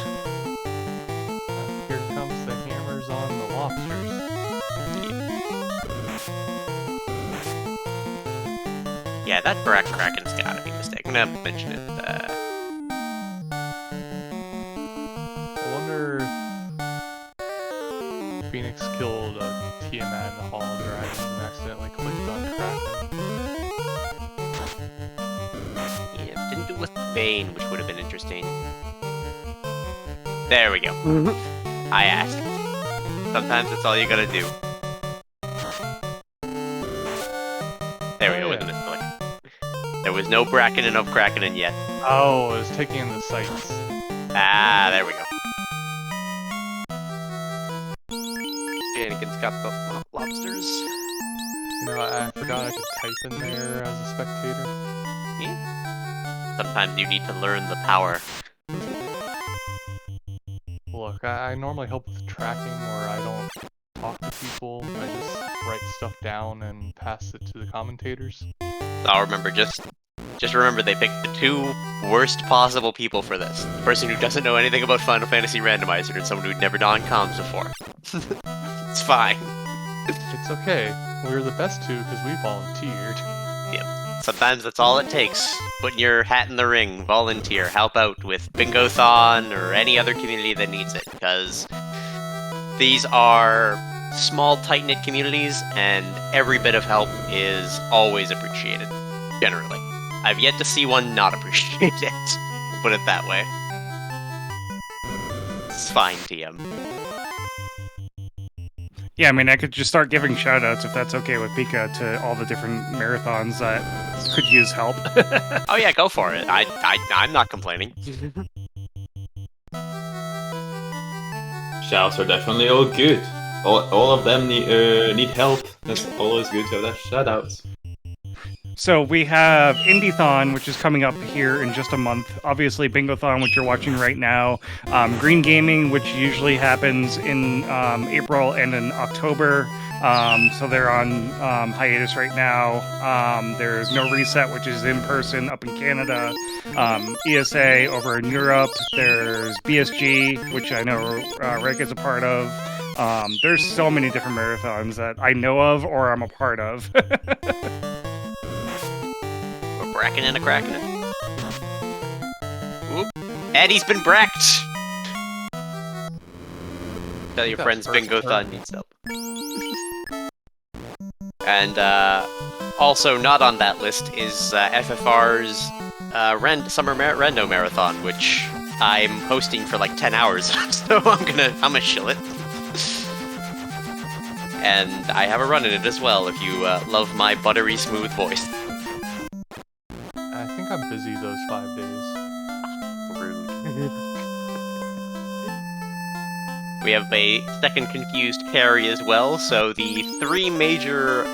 Here comes the hammers on the lobsters. Yeah, that Brack Kraken's gotta be a mistake. I'm gonna mention it. I wonder if Phoenix killed a Tiamat in the Hall of Dragons and accidentally clicked on Kraken. Yeah, didn't do it with Bane, which would have been interesting. There we go. I asked. Sometimes that's all you gotta do. There we go with the misclick. There was no Bracken of Kraken yet. Oh, it was taking in the sights. Ah, there we go. Shanigan's got the lobsters. You know, I forgot I could type in there as a spectator. Yeah. Sometimes you need to learn the power. Look, I normally help with tracking where I don't talk to people. I just write stuff down and pass it to the commentators. I'll remember, just remember they picked the 2 worst possible people for this. The person who doesn't know anything about Final Fantasy Randomizer and someone who'd never done comms before. It's fine. It's okay. We're the best 2 because we volunteered. Yep. Sometimes that's all it takes. Putting your hat in the ring, volunteer, help out with Bingothon or any other community that needs it, because these are small, tight-knit communities, and every bit of help is always appreciated, generally. I've yet to see one not appreciate it, put it that way. It's fine, TM. Yeah, I mean, I could just start giving shoutouts if that's okay with Pika to all the different marathons that could use help. Oh yeah, go for it. I'm not complaining. Shouts are definitely all good. All of them need help. It's always good to have that shoutouts. So we have Indiethon, which is coming up here in just a month. Obviously, Bingothon, which you're watching right now. Green Gaming, which usually happens in April and in October. So they're on hiatus right now. There's No Reset, which is in person up in Canada. ESA over in Europe. There's BSG, which I know Rick is a part of. There's so many different marathons that I know of or I'm a part of. We're bracking and a cracking it. Oop. Eddie's been bracked! Tell your friends Bingothon needs help. And also not on that list is FFR's Summer Rando Marathon, which I'm hosting for like 10 hours, so I'm gonna shill it. And I have a run in it as well, if you love my buttery smooth voice. I think I'm busy those 5 days. Rude. We have a second confused carry as well, so the 3 major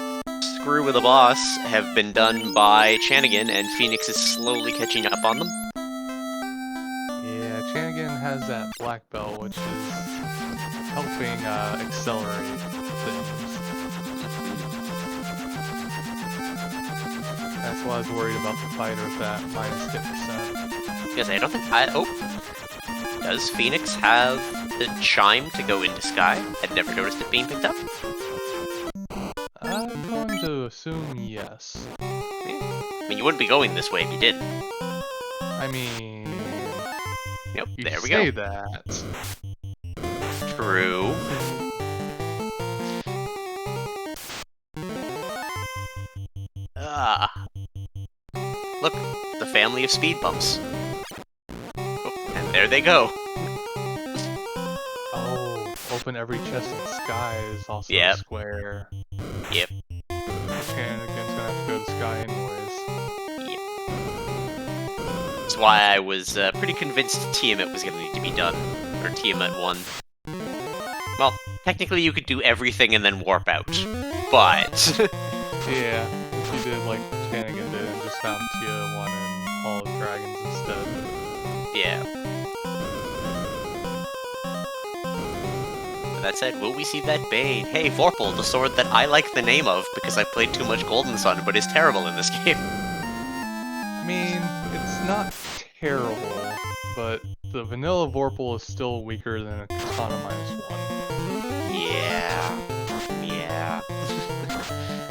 screw with the boss have been done by Chanigan, and Phoenix is slowly catching up on them. Yeah, Chanigan has that black belt, which is helping accelerate things. That's why I was worried about the fighter with that minus 10%. Because I don't think does Phoenix have the chime to go into Sky? I'd never noticed it being picked up. I'm going to assume yes. I mean, you wouldn't be going this way if you did. I mean... Yep, You there we say go. that. True. Look, the family of speed bumps. Oh, and there they go. Oh, open every chest in Sky is also Yep. a square. Yep. Chanigan's gonna have to go to Sky anyways. That's why I was pretty convinced Tiamat was going to need to be done. Or Tiamat 1. Well, technically you could do everything and then warp out. But... Yeah, if you did like Chanigan did and just found Tia 1 and Hall of Dragons instead. yeah. That said, will we see that Bane? Hey, Vorpal, the sword that I like the name of because I played too much Golden Sun, but is terrible in this game. I mean, it's not terrible, but the vanilla Vorpal is still weaker than a Katana -1. Yeah. Yeah.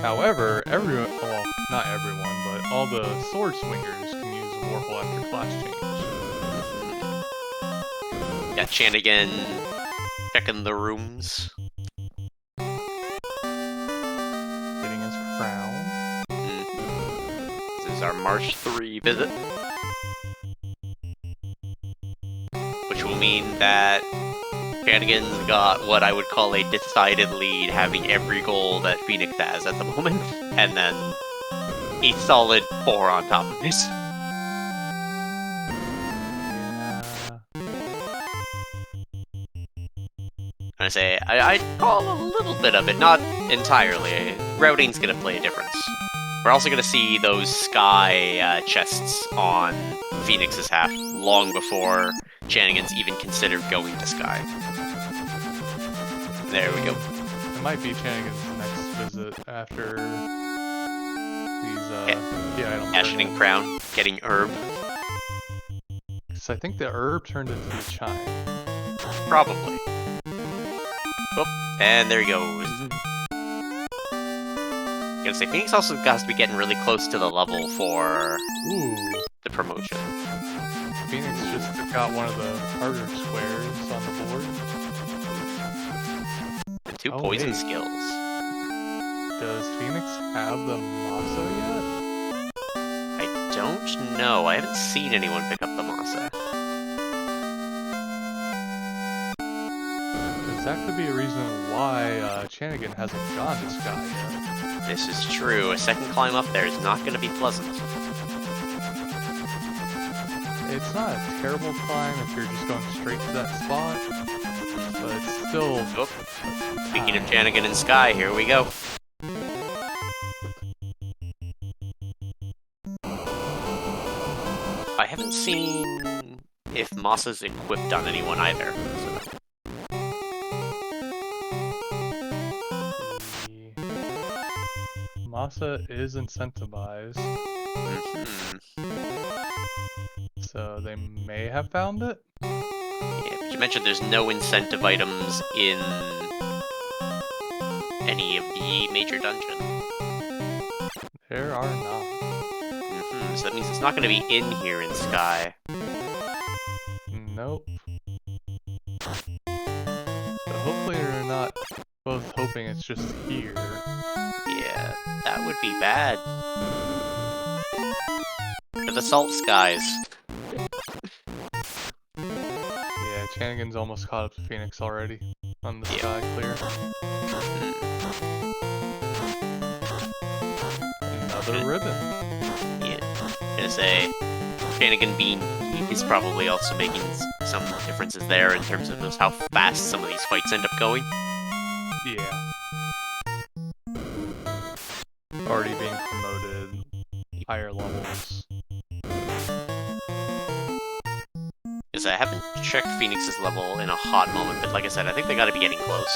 However, well, not everyone, but all the sword swingers can use Vorpal after class change. Got Chanigan checking the rooms. Getting his crown. This is our March 3 visit. Which will mean that Chanigan's got what I would call a decided lead, having every goal that Phoenix has at the moment, and then a solid 4 on top of it. I say, I'd call a little bit of it, not entirely. Routing's gonna play a difference. We're also gonna see those Sky chests on Phoenix's half long before Chanigan's even considered going to Sky. There we go. It might be Chanigan's next visit after these, items. Ashton Crown, getting Herb. Because I think the herb turned into the chime. Probably. Oh, and there he goes. Gonna say, Phoenix also has to be getting really close to the level for Ooh, the promotion. Phoenix just got one of the harder squares on the board. And 2 Oh, poison wait. skills. Does Phoenix have the Masa yet? I don't know. I haven't seen anyone pick up the Masa. Because that could be a reason why Chanigan hasn't gone to Sky yet. This is true. A second climb up there is not going to be pleasant. It's not a terrible climb if you're just going straight to that spot, but it's still... Oh. Speaking of Chanigan and Sky, here we go. I haven't seen if Masa's equipped on anyone either. So. Masa is incentivized, so they may have found it? Yeah, but you mentioned there's no incentive items in any of the major dungeons. There are not. So that means it's not going to be in here in Sky. Nope. So hopefully they're not both hoping it's just here. Yeah, that would be bad. For the Salt Skies. Yeah, Chanigan's almost caught up to Phoenix already on the Sky clear. Another ribbon. Yeah, I'm gonna say Chanigan Bean is probably also making some differences there in terms of just how fast some of these fights end up going. Yeah. Already being promoted higher levels. Because I haven't checked Phoenix's level in a hot moment, but like I said, I think they gotta be getting close.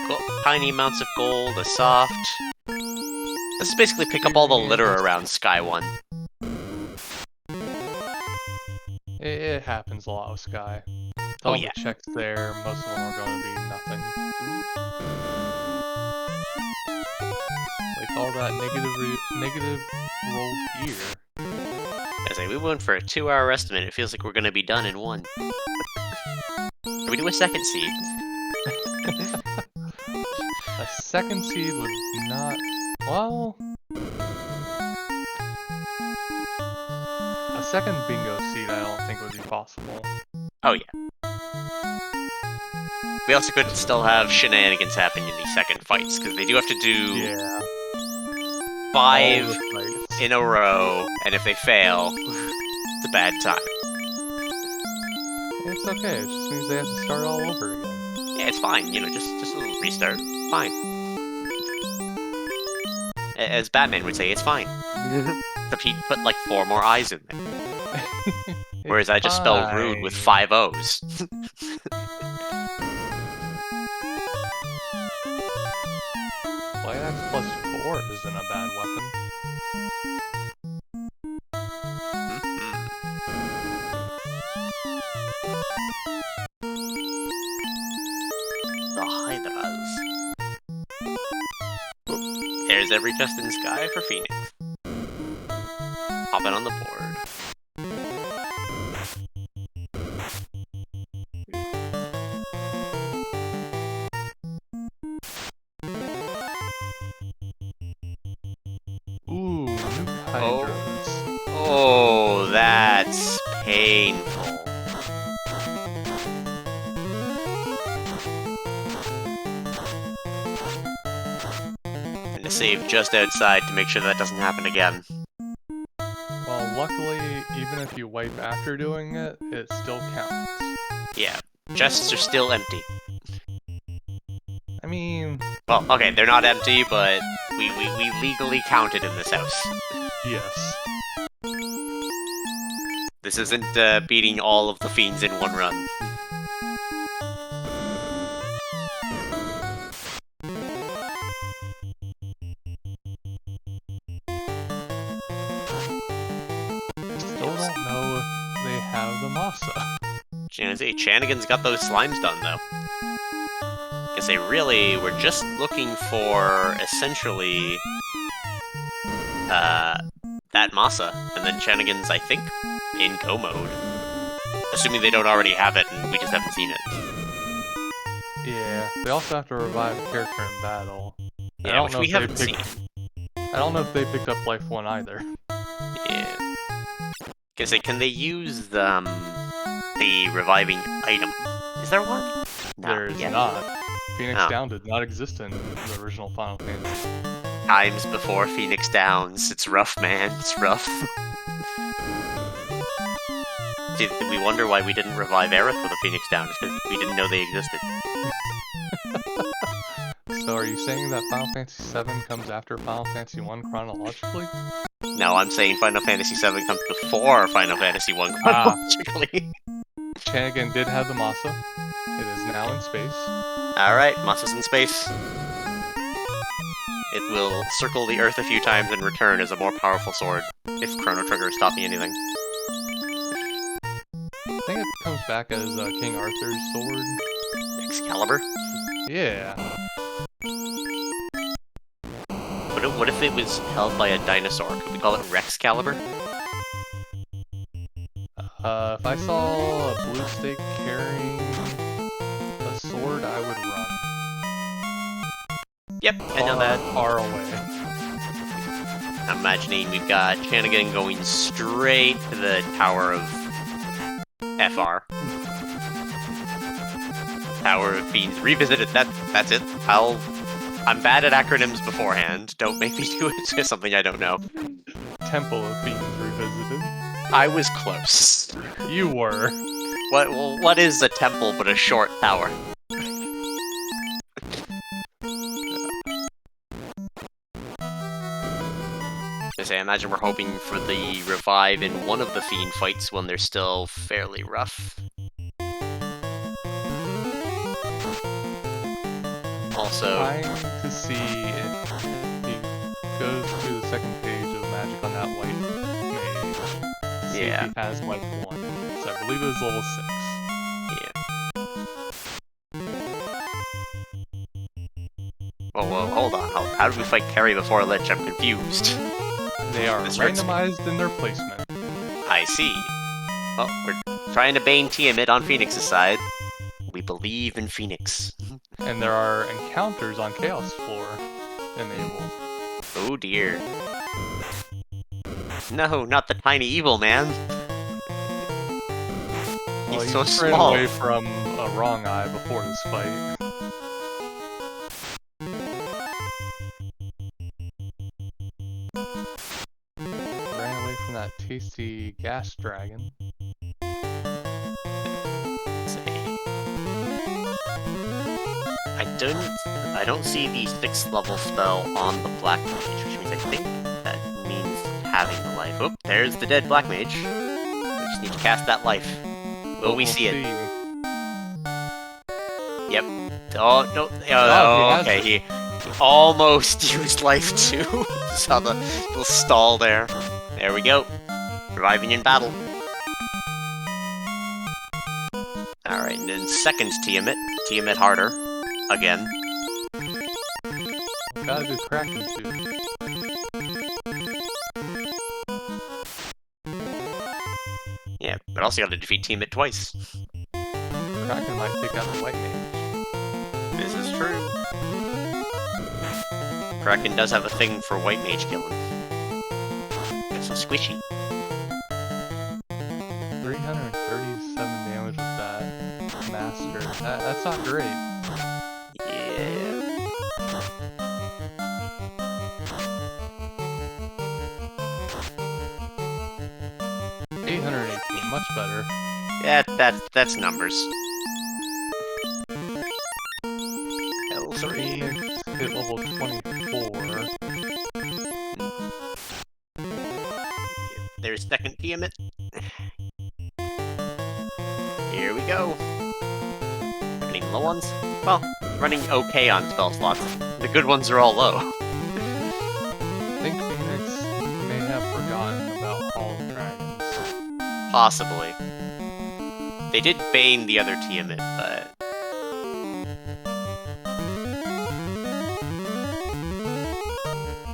Some tiny amounts of gold, a soft. This is basically pick up all the litter around Sky 1. It happens a lot with Sky. Oh, All yeah. the checks there, most of them are going to be nothing. Like all that negative rolled gear. I say, we went for a 2-hour estimate, it feels like we're gonna be done in 1. Can we do a second seed? A second seed would not... Well... A second bingo seed I don't think would be possible. Oh yeah. We also could still have shenanigans happen in these second fights, because they do have to do Yeah. 5 All the fights. in a row, and if they fail, it's a bad time. It's okay, it just means they have to start all over again. Yeah, it's fine, you know, just a little restart. Fine. As Batman would say, it's fine. Except he'd put like 4 more eyes in there. Whereas I just spelled rude with 5 O's. Blackout plus 4 isn't a bad weapon. The Hydras. There's every chest in Sky for Phoenix. Pop it on the board. Ooh, new hydras. Oh, that's painful. And to save just outside to make sure that doesn't happen again. Well, luckily, even if you wipe after doing it, it still counts. Yeah, chests are still empty. I mean, Well, okay, they're not empty, but we legally counted in this house. yes. This isn't beating all of the fiends in one run. Still don't know if they have the masa. Chanigan's got those slimes done, though. Because they really were just looking for, essentially, that masa. And then Chanigan's, I think, in go mode. Assuming they don't already have it and we just haven't seen it. Yeah, they also have to revive a character in battle. Yeah, which we haven't seen. I don't know if they picked up Life 1 either. Yeah. Can they use the reviving item? Is Is there one? No, There's yeah. not. Phoenix Oh. Down did not exist in the original Final Fantasy. Times before Phoenix Downs. It's rough, man. It's rough. Did we wonder why we didn't revive Aerith with a Phoenix Downs? Because we didn't know they existed. So are you saying that Final Fantasy VII comes after Final Fantasy 1 chronologically? No, I'm saying Final Fantasy VII comes before Final Fantasy 1 Ah. chronologically. Chanigan did have the Masa. It is now in space. Alright, Masa's in space. It will circle the Earth a few times and return as a more powerful sword, if Chrono Trigger is stopping anything. I think it comes back as King Arthur's sword. Excalibur? Yeah. What if it was held by a dinosaur? Could we call it Rexcalibur? If I saw a blue stick carrying a sword, I would run. Yep, I know that. Far away. I'm imagining we've got Chanigan going straight to the Tower of FR. Tower of Fiends Revisited. That's it. I'm bad at acronyms beforehand. Don't make me do it. It's something I don't know. Temple of Fiends Revisited. I was close. You were. What is a temple but a short tower? I imagine we're hoping for the revive in one of the Fiend fights when they're still fairly rough. Also, Trying to see if he goes to the second page of magic on that white mage. See Yeah. if he has like 1. So I believe it was level 6. Whoa, hold on. How did we fight Terry before Lich? I'm confused. They are This hurts me. randomized in their placement. I see. Well, we're trying to bane Tiamat on Phoenix's side. We believe in Phoenix. And there are encounters on Chaos Floor enabled. Oh dear. No, not the tiny evil man. Well, He's so he ran small. away from a wrong eye before this fight. Ran away from that tasty gas dragon. I don't see the 6th level spell on the Black Mage, which means I think that means having the life. Oh, there's the dead Black Mage. We just need to cast that life. Will we see it? Yep. Oh, no. Oh, he okay. has He almost used life too. Saw the little stall there. There we go. Reviving in battle. Alright, and then second Tiamat. Tiamat harder. Again. Gotta do Kraken too. Yeah, but also gotta defeat Tiamat twice. Kraken might take out the white mage. This is true. Kraken does have a thing for white mage killing. It's so squishy. 337 damage with that master. That's not great. Yeah. $818, much better. Yeah, that's numbers. L3. Phoenix hit level 24. There's second Tiamat. Here we go. Running low ones? Well, running okay on spell slots. The good ones are all low. I think Phoenix may have forgotten about Hall of Dragons. Possibly. They did bane the other Tiamat, but...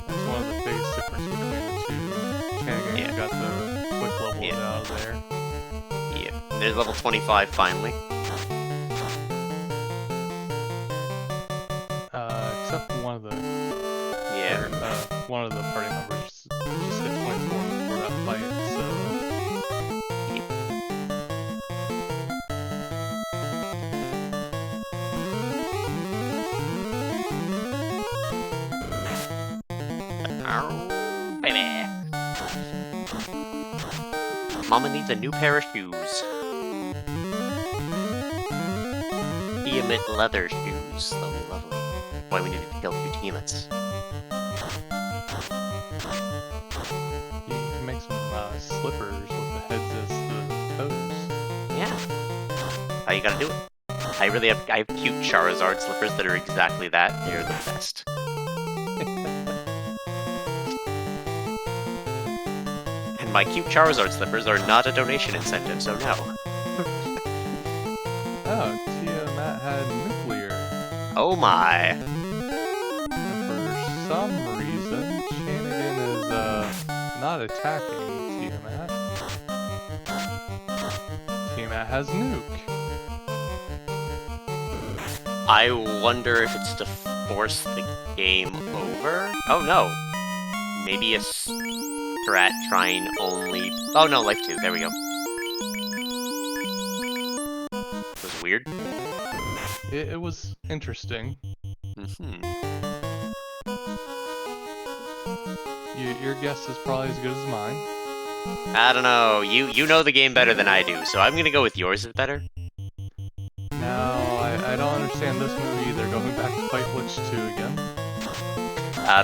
That's one of the biggest difference between the two. Chanigan Yeah. got the quick levels Yeah. out of there. Yeah, there's level 25 finally. Except for one of the Yeah. one of the party members just hit 24 before that fight, so Mama needs a new pair of shoes. Tiamat leather shoes. Lovely, lovely. Boy, we needed to kill 2 Tiamats. You can make some slippers with the heads as the toes. Yeah. How you gotta do it. I have cute Charizard slippers that are exactly that. They're the best. And my cute Charizard slippers are not a donation incentive, so no. Oh, Tiamat had nuclear. Oh my. And for some reason, Chanigan is not attacking Tiamat. Tiamat has nuke. I wonder if it's to force the game over? Oh no! Maybe a strat trying only... Oh no, life 2, there we go. This was weird. It was interesting. Your guess is probably as good as mine. I don't know, you know the game better than I do, so I'm gonna go with yours is better. No, I don't understand this move either, going back to Fight Lich 2 again.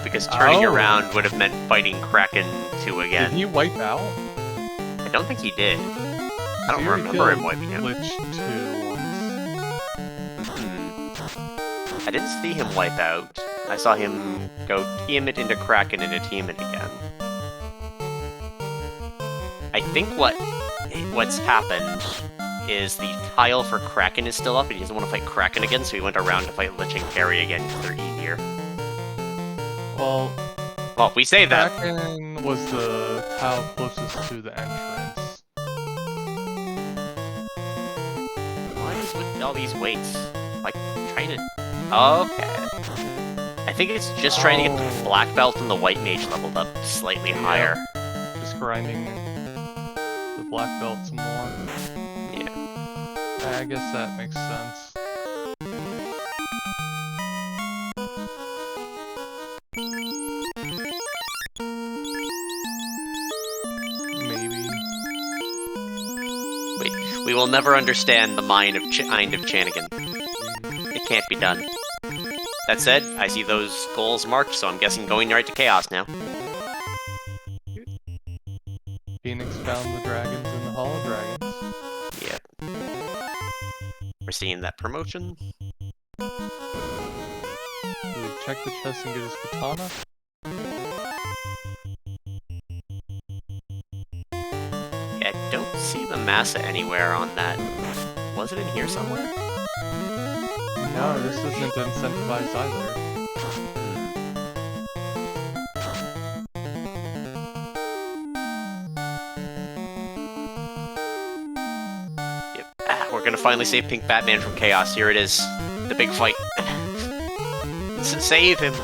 Because turning Oh. around would have meant fighting Kraken 2 again. Did he wipe out? I don't think he did. I don't He already remember him killed wiping out. Lich 2 once. I didn't see him wipe out. I saw him go Tiamat into Kraken into Tiamat again. I think what's happened is the tile for Kraken is still up, and he doesn't want to fight Kraken again, so he went around to fight Lich and Carry again because they're easier. Well, We say that. Kraken was the tile closest to the entrance. What is with all these weights? Like, trying to... Okay. I think it's just trying to get the Black Belt and the White Mage leveled up slightly higher. Just grinding the black belt some more. Yeah. I guess that makes sense. Maybe. We will never understand the mind of Chanigan. It can't be done. That said, I see those goals marked, so I'm guessing going right to Chaos now. Phoenix found the dragons in the Hall of Dragons. Yep. We're seeing that promotion. Did he check the chest and get his katana? Yeah, I don't see the Massa anywhere on that. Was it in here somewhere? No, this isn't incentivized either. Yep. We're gonna finally save Pink Batman from Chaos. Here it is. The big fight. Save him!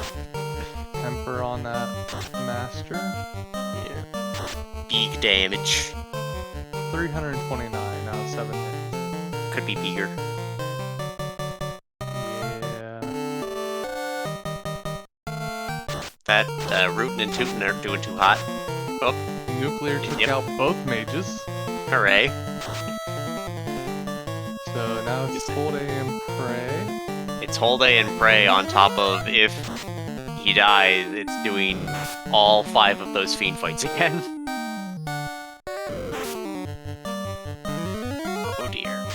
Temper on that master. Yeah. Big damage. 329 out of 7 hits. Could be bigger. Yeah. That Rootin' and Tootin' are doing too hot. Oh, Nuclear took Yep. out both mages. hooray. So now it's Hold A and Pray. It's Hold A and Pray on top of if he dies, it's doing all 5 of those fiend fights again. Oh dear.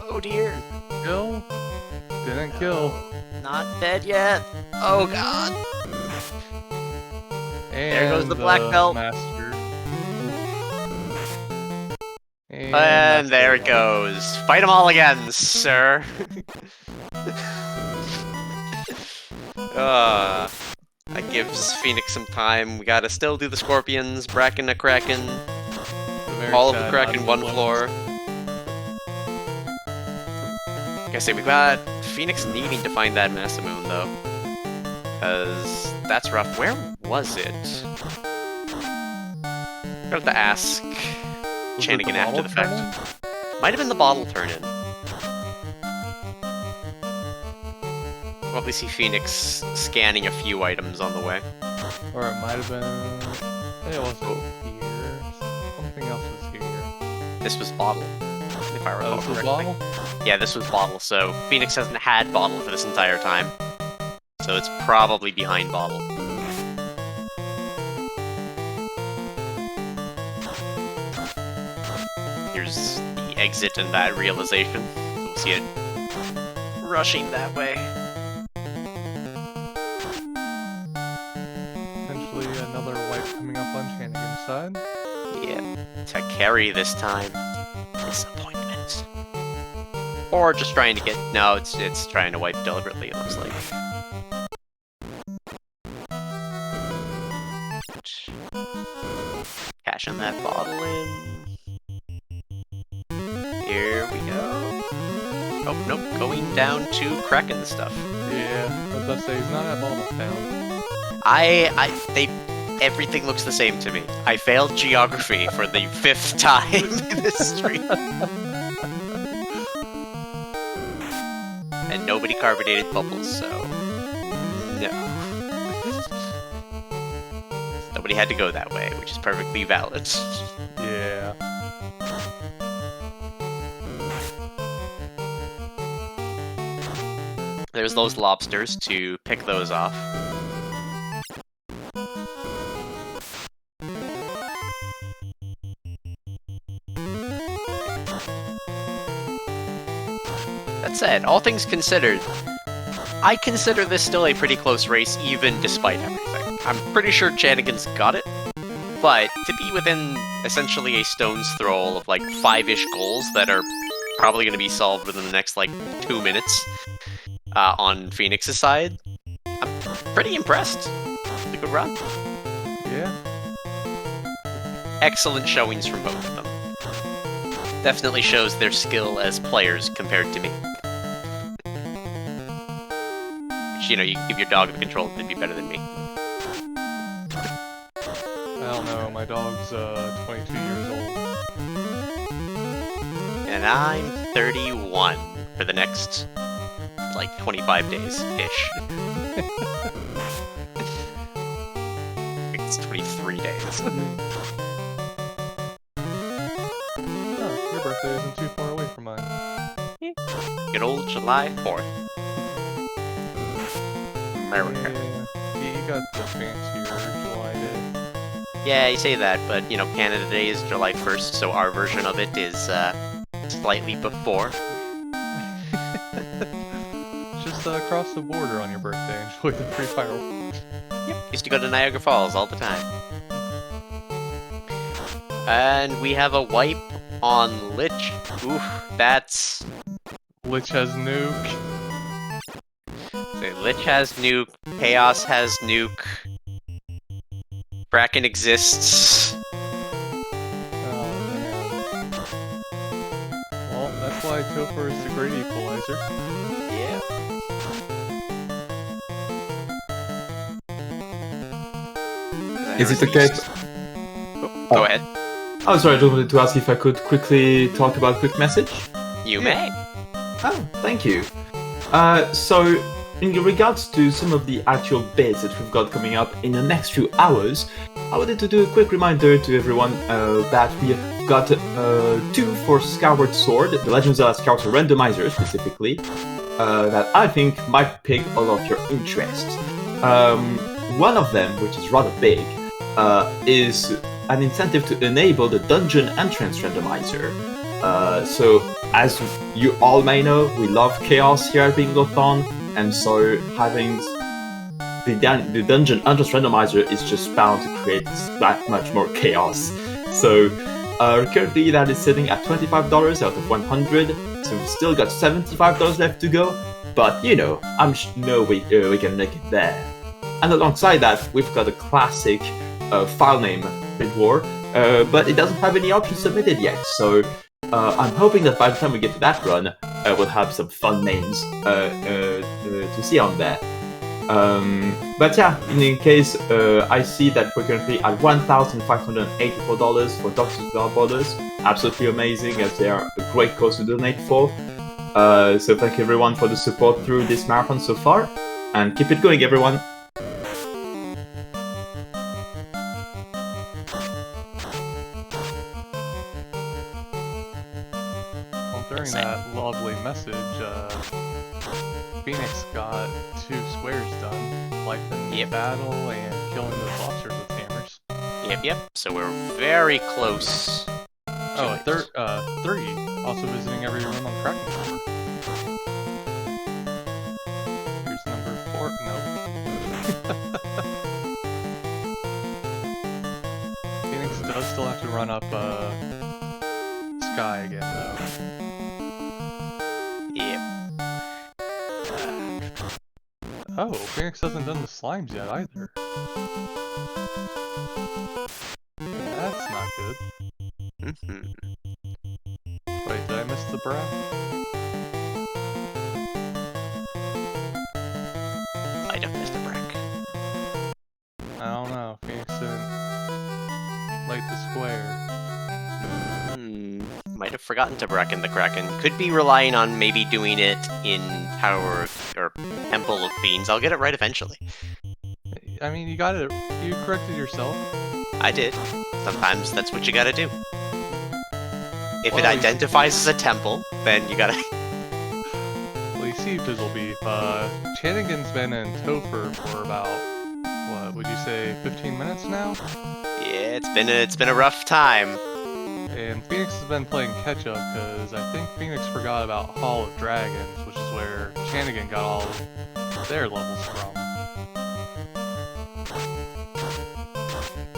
Oh dear. Kill? Didn't kill. Not dead yet. Oh god. And There goes the black belt. Master. And there it goes. Fight them all again, sir. That gives Phoenix some time. We gotta still do the Scorpions, Bracken a Kraken, all of the Kraken one floor. Like I say, we got Phoenix needing to find that Masamune though. Because that's rough. Where was it? We're gonna have to ask Chanigan after the fact. Might have been the bottle turn-in. Probably see Phoenix scanning a few items on the way. Or it might have been... It wasn't here. Something else was here. This was Bottle, if I recall This was correctly. Bottle? Yeah, this was Bottle, so Phoenix hasn't had Bottle for this entire time. So it's probably behind Bottle. Here's the exit and that realization. So we'll see it rushing that way. Potentially another wipe coming up on chanigan's side. Yeah, to carry this time. Disappointment. Or just trying to get... No, it's trying to wipe deliberately, it looks like. Cashing that bottle in. Here we go. Oh, nope, going down to cracking the stuff. Yeah, I was about to say, he's not at Bottle Town. Everything looks the same to me. I failed geography for the 5th time in this stream. And nobody carbonated bubbles, so... No. Nobody had to go that way, which is perfectly valid. Yeah. There's those lobsters to pick those off. That said, all things considered, I consider this still a pretty close race, even despite everything. I'm pretty sure Chanigan's got it, but to be within essentially a stone's throw of like 5-ish goals that are probably going to be solved within the next like 2 minutes on Phoenix's side, I'm pretty impressed. It's a good run. Yeah. Excellent showings from both of them. Definitely shows their skill as players compared to me. Which, you know, you give your dog the control, it'd be better than me. I don't know, my dog's 22 years old. And I'm 31 for the next, like, 25 days-ish. I think it's 23 days. Oh, your birthday isn't too far away from mine. Good old July 4th. America. Yeah, you got the fancier July day. Yeah, you say that, but, you know, Canada Day is July 1st, so our version of it is, slightly before. Just cross the border on your birthday and enjoy the free fireworks. Yep, used to go to Niagara Falls all the time. And we have a wipe on Lich. Oof, that's... Lich has nuke. So Lich has nuke, Chaos has nuke, Kraken exists. Oh man. Well, that's why Topher is the great equalizer. Yeah. Is it okay? Go ahead. Oh, sorry, I just wanted to ask if I could quickly talk about quick message. You may. Oh, thank you. So, in regards to some of the actual bids that we've got coming up in the next few hours, I wanted to do a quick reminder to everyone that we have got 2 for Skyward Sword, the Legend of Zelda Skyward Sword Randomizer specifically, that I think might pique a lot of your interest. One of them, which is rather big, is an incentive to enable the Dungeon Entrance Randomizer. So, as you all may know, we love chaos here at Bingothon, and so having the Dungeon Entrance Randomizer is just bound to create that much more chaos. So, currently that is sitting at $25 out of 100, so we've still got $75 left to go, but you know, we can make it there. And alongside that, we've got a classic file name bid war, but it doesn't have any options submitted yet, so I'm hoping that by the time we get to that run, we'll have some fun names to see on there. But yeah, in any case, I see that we're currently at $1,584 for Doctors Without Borders. Absolutely amazing, as they are a great cause to donate for. So thank you everyone for the support through this marathon so far, and keep it going everyone! during that lovely message, Phoenix got 2 squares done. Life in battle and killing those officers with hammers. Yep. So we're very close. Oh, 3. Also visiting every room on Kraken Tower. Here's number 4. No. Phoenix does still have to run up Sky again, though. Yep. Oh, Phoenix hasn't done the slimes yet either. That's not good. Wait, did I miss the bra? Might have missed a break. I don't know. Phoenix didn't light the square. Might have forgotten to bracken the Kraken. Could be relying on maybe doing it in Tower or Temple of Fiends. I'll get it right eventually. I mean, you got it. You corrected yourself. I did. Sometimes that's what you gotta do. If Well, it identifies as a temple, then you gotta... Well, you see, Fizzle Beef, Chanigan's been in Topher for about, what, would you say 15 minutes now? Yeah, it's been a rough time. And Phoenix has been playing catch up because I think Phoenix forgot about Hall of Dragons, which is where Chanigan got all of their levels from.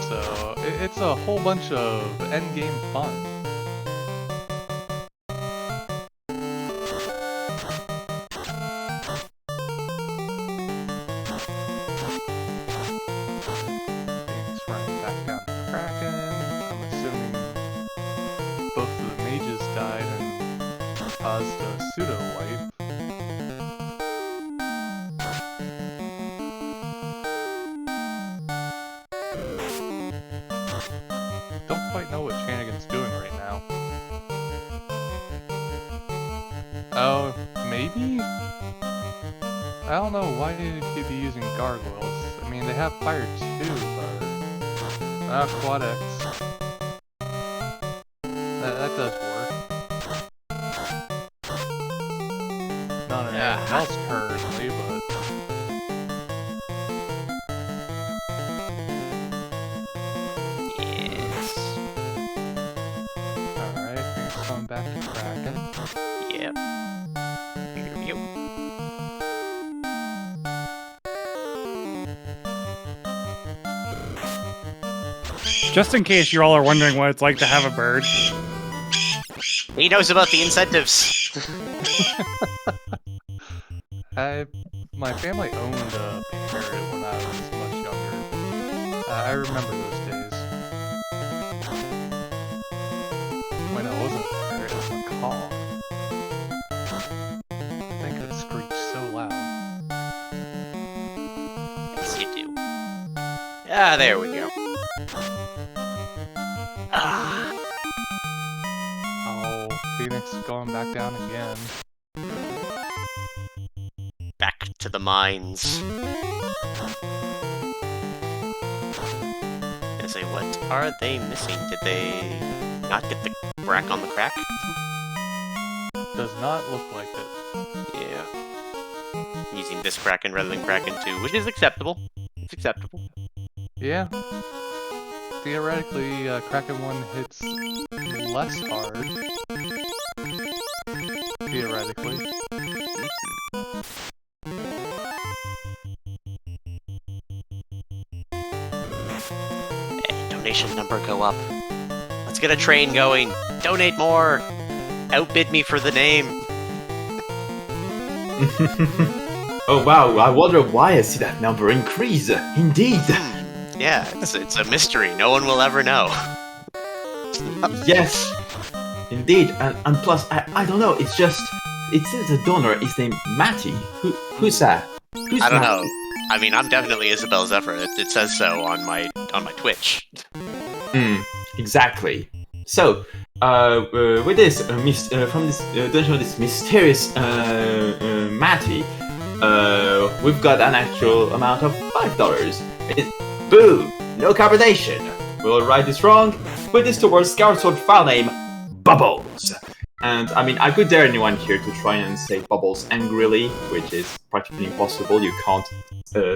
So it's a whole bunch of endgame fun. Phoenix running back down to Kraken. I'm assuming both of the mages died and caused a pseudo wipe. Don't quite know what Chanigan's doing right now. Oh, maybe? I don't know, why did he be using gargoyles? I mean, they have fire too, but... Quad X. That does work. Not an anything else currently, but... Yes. Alright, Phoenix going back to Kraken. Yep. Yep. Just in case you all are wondering what it's like to have a bird. He knows about the incentives. My family owned a parrot when I was much younger. I remember those days. Wait, no, it wasn't a parrot, it was a macaw. I think it screeched so loud. Yes, you do. Ah, there we go. Ah. Oh, Phoenix going back down again. Back to the mines. I say, what are they missing? Did they not get the brack on the crack? Does not look like it. Yeah. Using this Kraken rather than Kraken 2, which is acceptable. It's acceptable. Yeah. Theoretically, Kraken 1 hits less hard. Theoretically. Hey, donation number go up. Let's get a train going. Donate more. Outbid me for the name. Oh wow, I wonder why I see that number increase. Indeed. Yeah, it's a mystery. No one will ever know. Yes. Indeed. And plus, I don't know, it says the donor is named Matty. Who's that? Who's I don't Matty? know. I mean, I'm definitely Isabel Zephyr. It says so on my Twitch. Exactly. So, with this, from this donation of this mysterious Matty, we've got an actual amount of $5. Boo! No carbonation. We'll write this wrong. Put this towards Scout Sword file name Bubbles. And I mean, I could dare anyone here to try and say bubbles angrily, which is practically impossible. You can't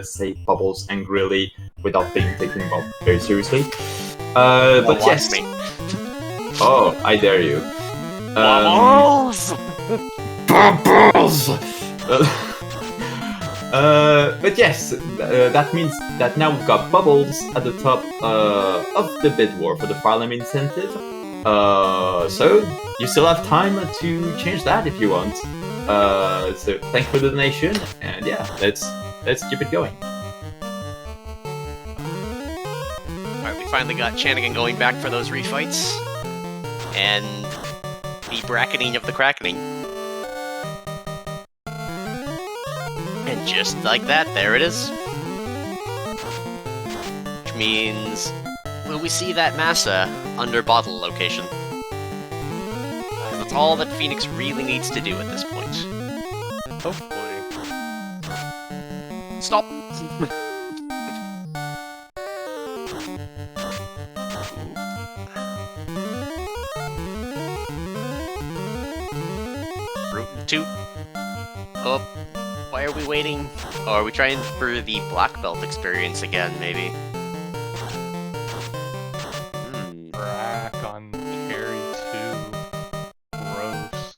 say bubbles angrily without being taken very seriously. But watch yes. me. Oh, I dare you. Bubbles! Bubbles! But yes, that means that now we've got bubbles at the top of the bid war for the Fire Emblem incentive. So you still have time to change that if you want. So thanks for the donation, and yeah, let's keep it going. Alright, we finally got Chanigan going back for those refights. And the bracketing of the crackening. And just like that, there it is. Which means... will we see that massa under bottle location? That's all that Phoenix really needs to do at this point. Hopefully. Stop! Root and toot. Oh, why are we waiting? Oh, are we trying for the black belt experience again, maybe? Rack on carry 2. Gross.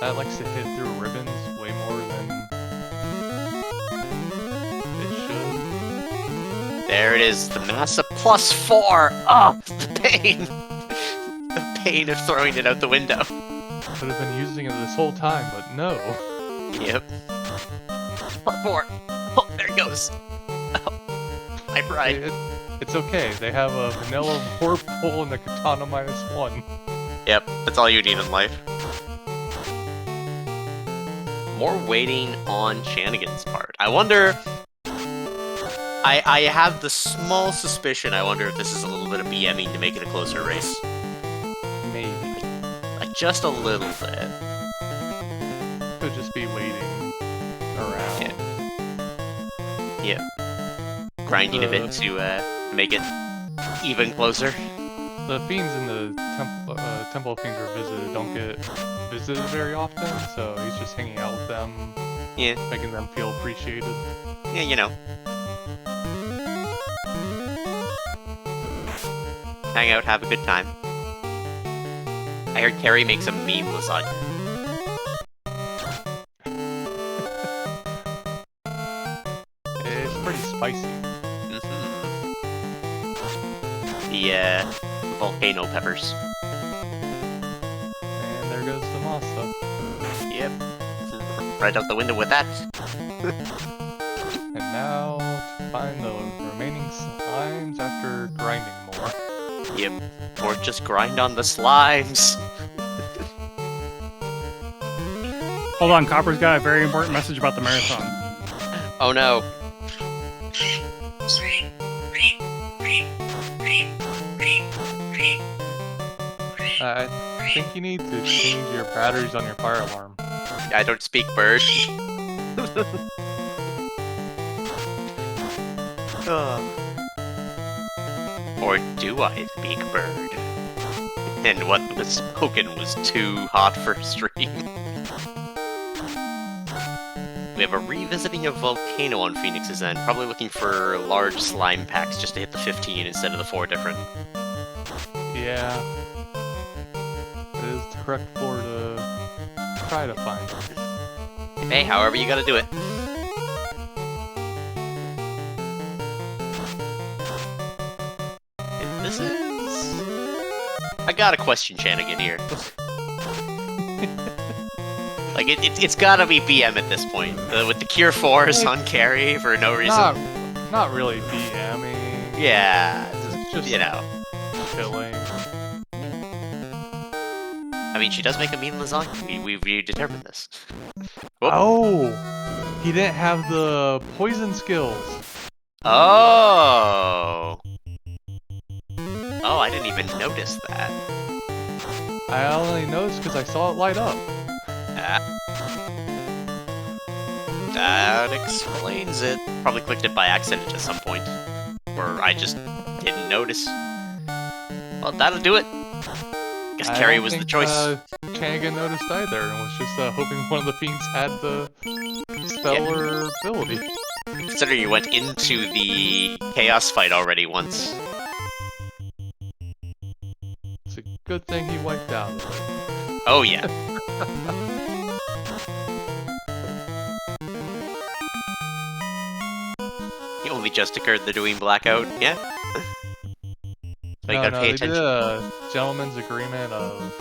That likes to hit through ribbons way more than it should. There it is, the massa +4! Oh, the pain! The pain of throwing it out the window. Could have been using it this whole time, but no. Yep. +4! Oh, there it goes! Oh, I tried. It's okay. They have a vanilla warp pull and a katana -1. Yep, that's all you need in life. More waiting on Chanigan's part. I wonder... I have the small suspicion, I wonder if this is a little bit of BMing to make it a closer race. Maybe. Like, just a little bit. Could just be waiting around. Yep. Grinding a bit to make it even closer. The fiends in the Temple of Fiends Revisited don't get visited very often, so he's just hanging out with them, Yeah. making them feel appreciated. Yeah, you know. Hang out, have a good time. I heard Carrie makes a mean lasagna. It's pretty spicy. The volcano peppers. And there goes the masa. Yep. Right out the window with that. And now to find the remaining slimes after grinding more. Yep. Or just grind on the slimes. Hold on, Copper's got a very important message about the marathon. Oh no. I think you need to change your batteries on your fire alarm. I don't speak bird. Or do I speak bird? And what was spoken was too hot for stream. We have a revisiting of Volcano on Phoenix's end, probably looking for large slime packs just to hit the 15 instead of the 4 different. Yeah. It is the correct floor to try to find it. Hey, however you gotta do it. And this is... I gotta question Chanigan here. Like, it's gotta be BM at this point. With the Cure 4s on carry for no reason. Not really BMing. Yeah, Just you know. chilling. I mean, she does make a mean lasagna. We determined this. Whoop. Oh! He didn't have the poison skills. Oh! Oh, I didn't even notice that. I only noticed because I saw it light up. That explains it. Probably clicked it by accident at some point. Or I just didn't notice. Well, that'll do it. Guess Carrie was the choice. Chanigan noticed either and was just hoping one of the fiends had the stellar ability. Considering you went into the chaos fight already once. It's a good thing he wiped out. Oh yeah. He only just occurred they're doing Blackout. Yeah. So you gotta pay they did attention. a gentleman's agreement of...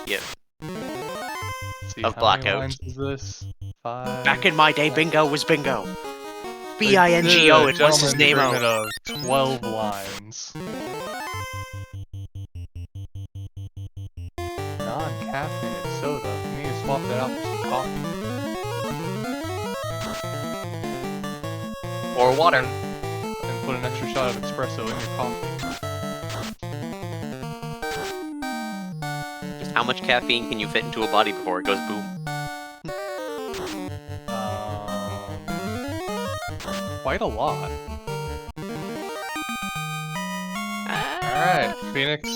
Yep. Let's see, Of how Blackout. many lines is this? 5... Back in my day, bingo was bingo. They B-I-N-G-O, did it a was his name. gentleman's agreement of 12 lines. Non-caffeinated soda. You need to swap that out for some coffee. Or water. And put an extra shot of espresso in your coffee. Just how much caffeine can you fit into a body before it goes boom? Quite a lot. Alright, Phoenix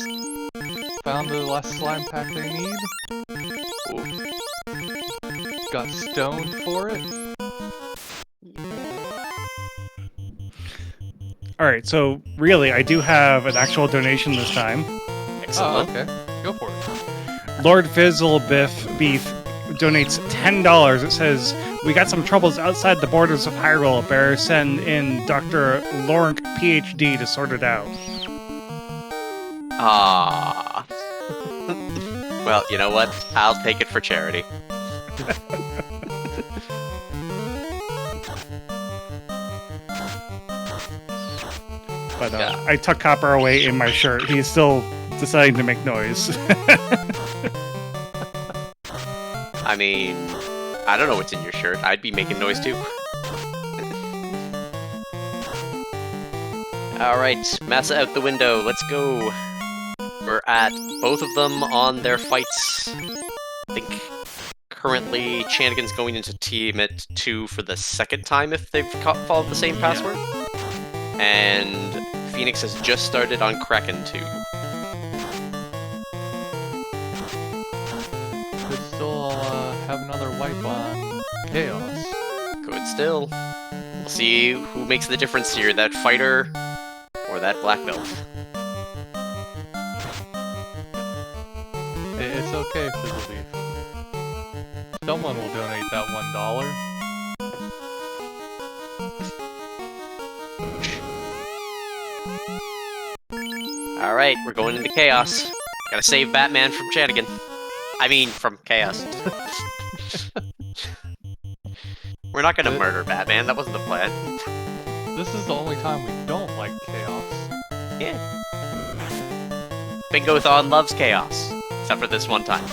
found the last slime pack they need. Ooh. Got stoned for it. Alright, so really, I do have an actual donation this time. Excellent. Oh, okay. Go for it. Lord Fizzle Beef donates $10. It says, "We got some troubles outside the borders of Hyrule. Better send in Dr. Lork, PhD, to sort it out." Ah. Well, you know what? I'll take it for charity. But Yeah. I tuck Copper away in my shirt. He's still deciding to make noise. I mean, I don't know what's in your shirt. I'd be making noise too. Alright, Massa out the window. Let's go. We're at both of them on their fights. I think currently Chanigan's going into Team at 2 for the second time if they've followed the same password. And Phoenix has just started on Kraken 2. Could still have another wipe on Chaos. Could still. We'll see who makes the difference here, that fighter or that black belt. It's okay, Fizzle Beef. Someone will donate that $1. Alright, we're going into Chaos. Gotta save Batman from Chanigan. I mean, from Chaos. We're not gonna murder Batman, that wasn't the plan. This is the only time we don't like Chaos. Yeah. Bingothon loves Chaos. Except for this one time.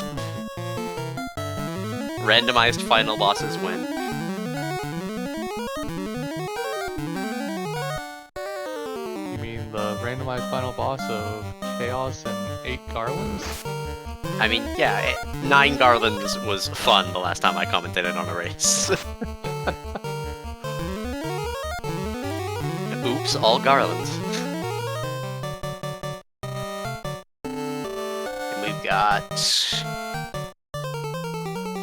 Randomized final bosses win. You mean the randomized final boss of Chaos and 8 Garlands? I mean, yeah, 9 Garlands was fun the last time I commentated on a race. Oops, all Garlands. And we've got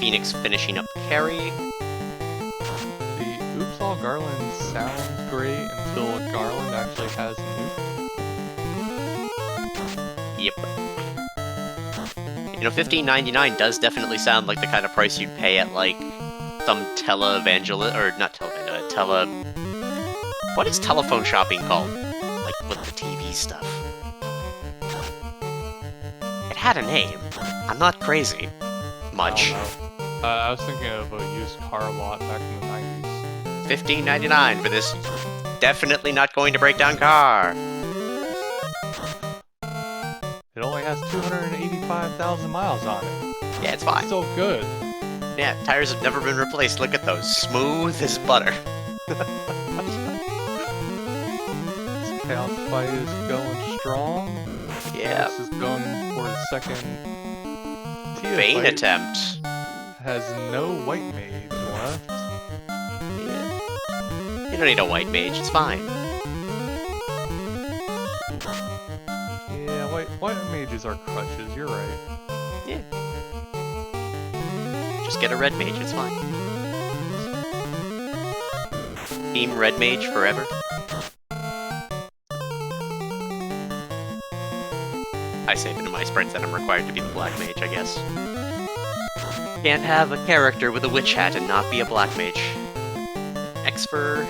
Phoenix finishing up Carrie. The Oops All Garland sounds great until a Garland actually has an oop. Yep. You know, $15.99 does definitely sound like the kind of price you'd pay at, like, some televangelist, or not televangelist, what is telephone shopping called? Like, with the TV stuff. It had a name. I'm not crazy. Much. I was thinking of a used car lot back in the 90s. $15.99 for this definitely not going to break down car. It only has 285,000 miles on it. Yeah, it's fine. Still good. Yeah, tires have never been replaced. Look at those. Smooth as butter. This Chaos fight is going strong. Yeah. This is going for the second Tia Bane fight. attempt. Has no white mage left. Yeah. You don't need a white mage, it's fine. Yeah, white mages are crutches. You're right. Yeah. Just get a red mage, it's fine. Team red mage forever. I say that in my sprints that I'm required to be the black mage, I guess. Can't have a character with a witch hat and not be a black mage. Exfer.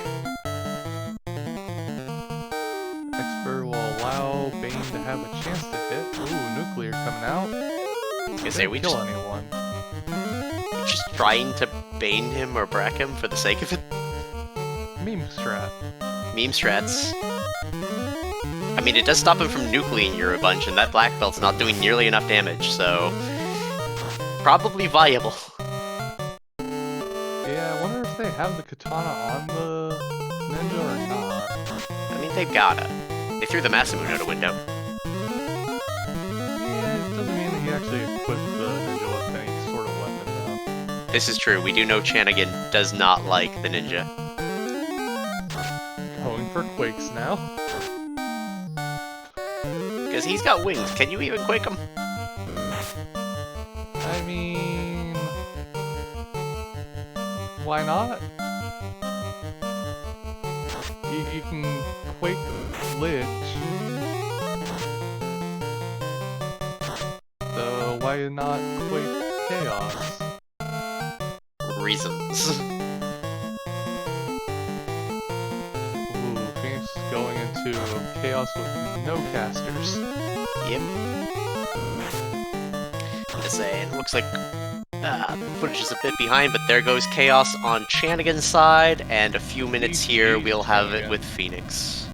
Exfer will allow Bane to have a chance to hit. Ooh, nuclear coming out. I was gonna say, we kill just, anyone. just trying to bane him or brack him for the sake of it. Meme strat. Meme strats. I mean, it does stop him from nuclearing you a bunch, and that black belt's not doing nearly enough damage, so... probably viable. Yeah, I wonder if they have the katana on the ninja or not. I mean, they've gotta. They threw the Masamune out a window. Yeah, it doesn't mean that you actually equip the ninja with any sort of weapon, though. This is true, we do know Chanigan does not like the ninja. Going for quakes now. Because he's got wings, can you even quake him? I mean... why not? You can quake Lich. So why not quake Chaos? Reasons. Ooh, Phoenix is going into Chaos with no casters. Yep. Just saying, looks like footage is a bit behind, but there goes Chaos on Chanigan's side, and a few minutes here we'll have it with Phoenix.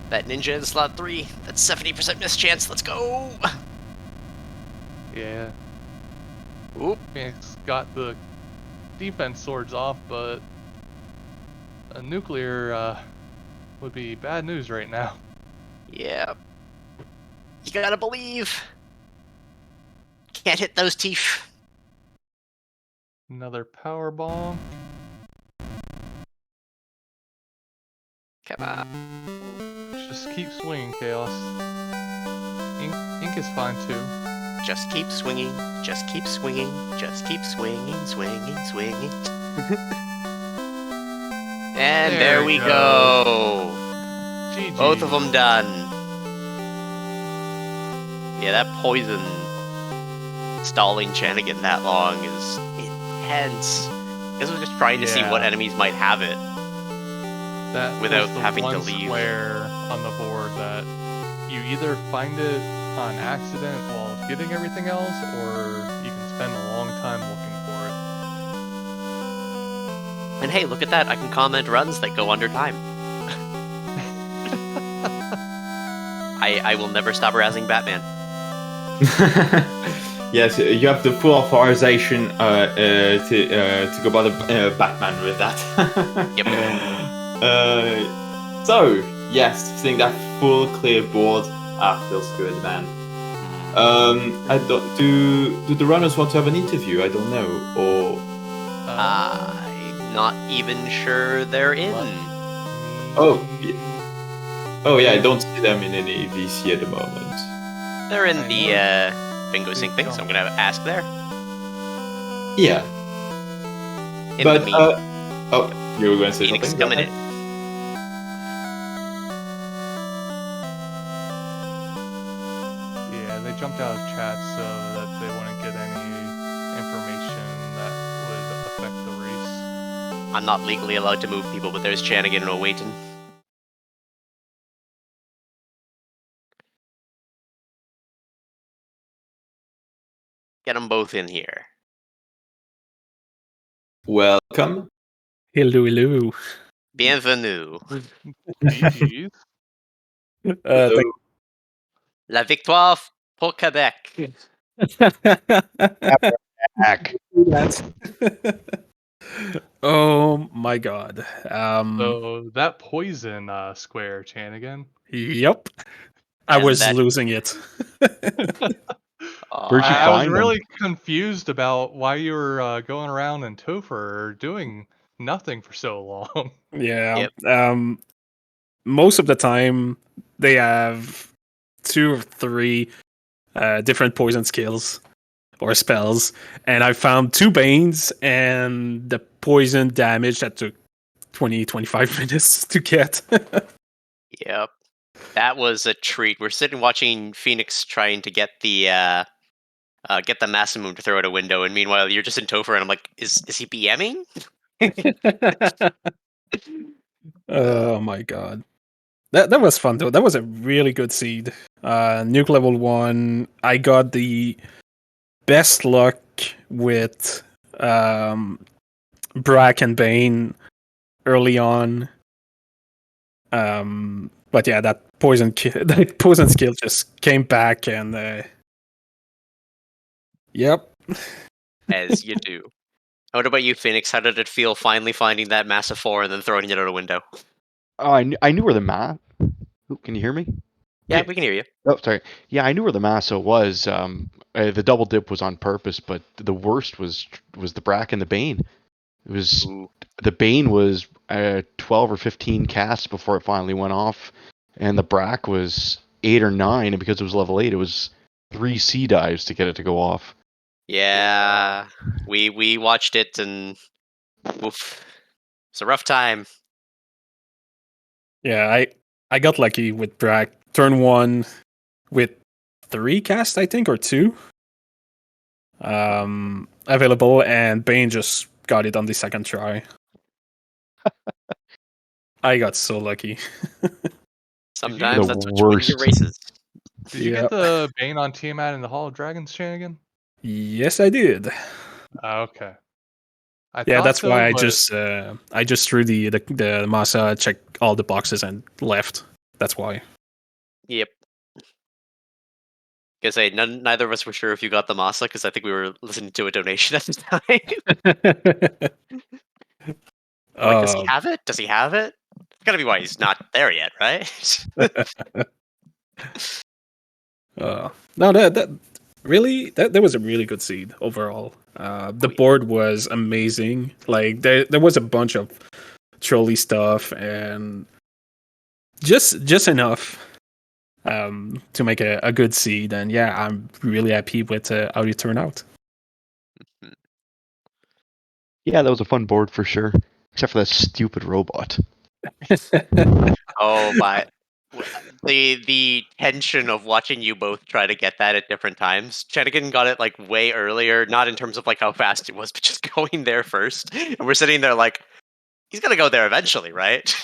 That ninja in slot 3, that's 70% miss chance, let's go! Yeah. Oop. Phoenix got the defense swords off, but a nuclear would be bad news right now. Yeah. You gotta believe! Can't hit those teeth. Another power bomb. Come on. Just keep swinging, Chaos. Ink is fine too. Just keep swinging, just keep swinging, just keep swinging, swinging, swinging. And there we go. GG. Both of them done. Yeah, that poison stalling Chanigan that long is intense. I guess we're just trying to see what enemies might have it. That without was the having to one leave. square on the board that you either find it on accident while getting everything else, or you can spend a long time looking for it. And hey, look at that, I can comment runs that go under time. I will never stop razzing Batman. Yes, you have the full authorization to go by the Batman with that. Yep. So, yes, seeing that full clear board feels good, man. I don't do the runners want to have an interview? I don't know, or I'm not even sure they're in. oh yeah, I don't see them in any VC at the moment. They're in the bingo sync thing, so I'm gonna ask there. Yeah, In but the meet. oh, you were going to say Phoenix something? coming in. Yeah, they jumped out of chat so that they wouldn't get any information that would affect the race. I'm not legally allowed to move people, but there's Chanigan and O'Waiton. Get them both in here. Welcome. Hello. Bienvenue. GG's. Hello. La victoire pour Quebec. Oh my god. So that poison square, Chanigan. Yep. I And was that- losing it. Where'd you I was find them? really confused about why you were going around in Topher doing nothing for so long. Yeah. Yep. Most of the time they have 2 or 3 different poison skills or spells, and I found 2 banes and the poison damage that took 20-25 minutes to get. Yep. That was a treat. We're sitting watching Phoenix trying to get the Masamune to throw out a window, and meanwhile you're just in Topher, and I'm like, is he BMing? Oh my god. That was fun though. That was a really good seed. Nuke level 1. I got the best luck with Brack and Bane early on. But yeah, that poison skill just came back and yep. As you do. What about you, Phoenix? How did it feel finally finding that massive 4 and then throwing it out a window? Oh, I knew where the math. Can you hear me? Yeah, we can hear you. Oh, sorry. Yeah, I knew where the Massa was. The double dip was on purpose, but the worst was the Brack and the Bane. It was Ooh. the Bane was 12 or 15 casts before it finally went off, and the Brack was 8 or 9, and because it was level 8, it was 3 sea dives to get it to go off. Yeah. We watched it and oof. It's a rough time. Yeah, I got lucky with Brack. Turn 1 with 3 casts, I think, or 2. Available, and Bane just got it on the second try. I got so lucky. Sometimes The that's what you win your worst. races. Did you get the Bane on Tiamat in the Hall of Dragons chanigan? Yes, I did. Okay. Yeah, that's so, why but... I just threw the Masa, checked all the boxes, and left. That's why. Yep. Because say neither of us were sure if you got the Masa, because I think we were listening to a donation at the time. Like, does he have it? Does he have it? It's gotta be why he's not there yet, right? No, that really that was a really good seed overall. The board was amazing. Like there was a bunch of trolley stuff and just enough to make a good seed. And yeah, I'm really happy with how it turned out. Yeah, that was a fun board for sure, except for that stupid robot. Oh my! The tension of watching you both try to get that at different times. Chanigan got it like way earlier, not in terms of like how fast it was, but just going there first. And we're sitting there like, he's gonna go there eventually, right?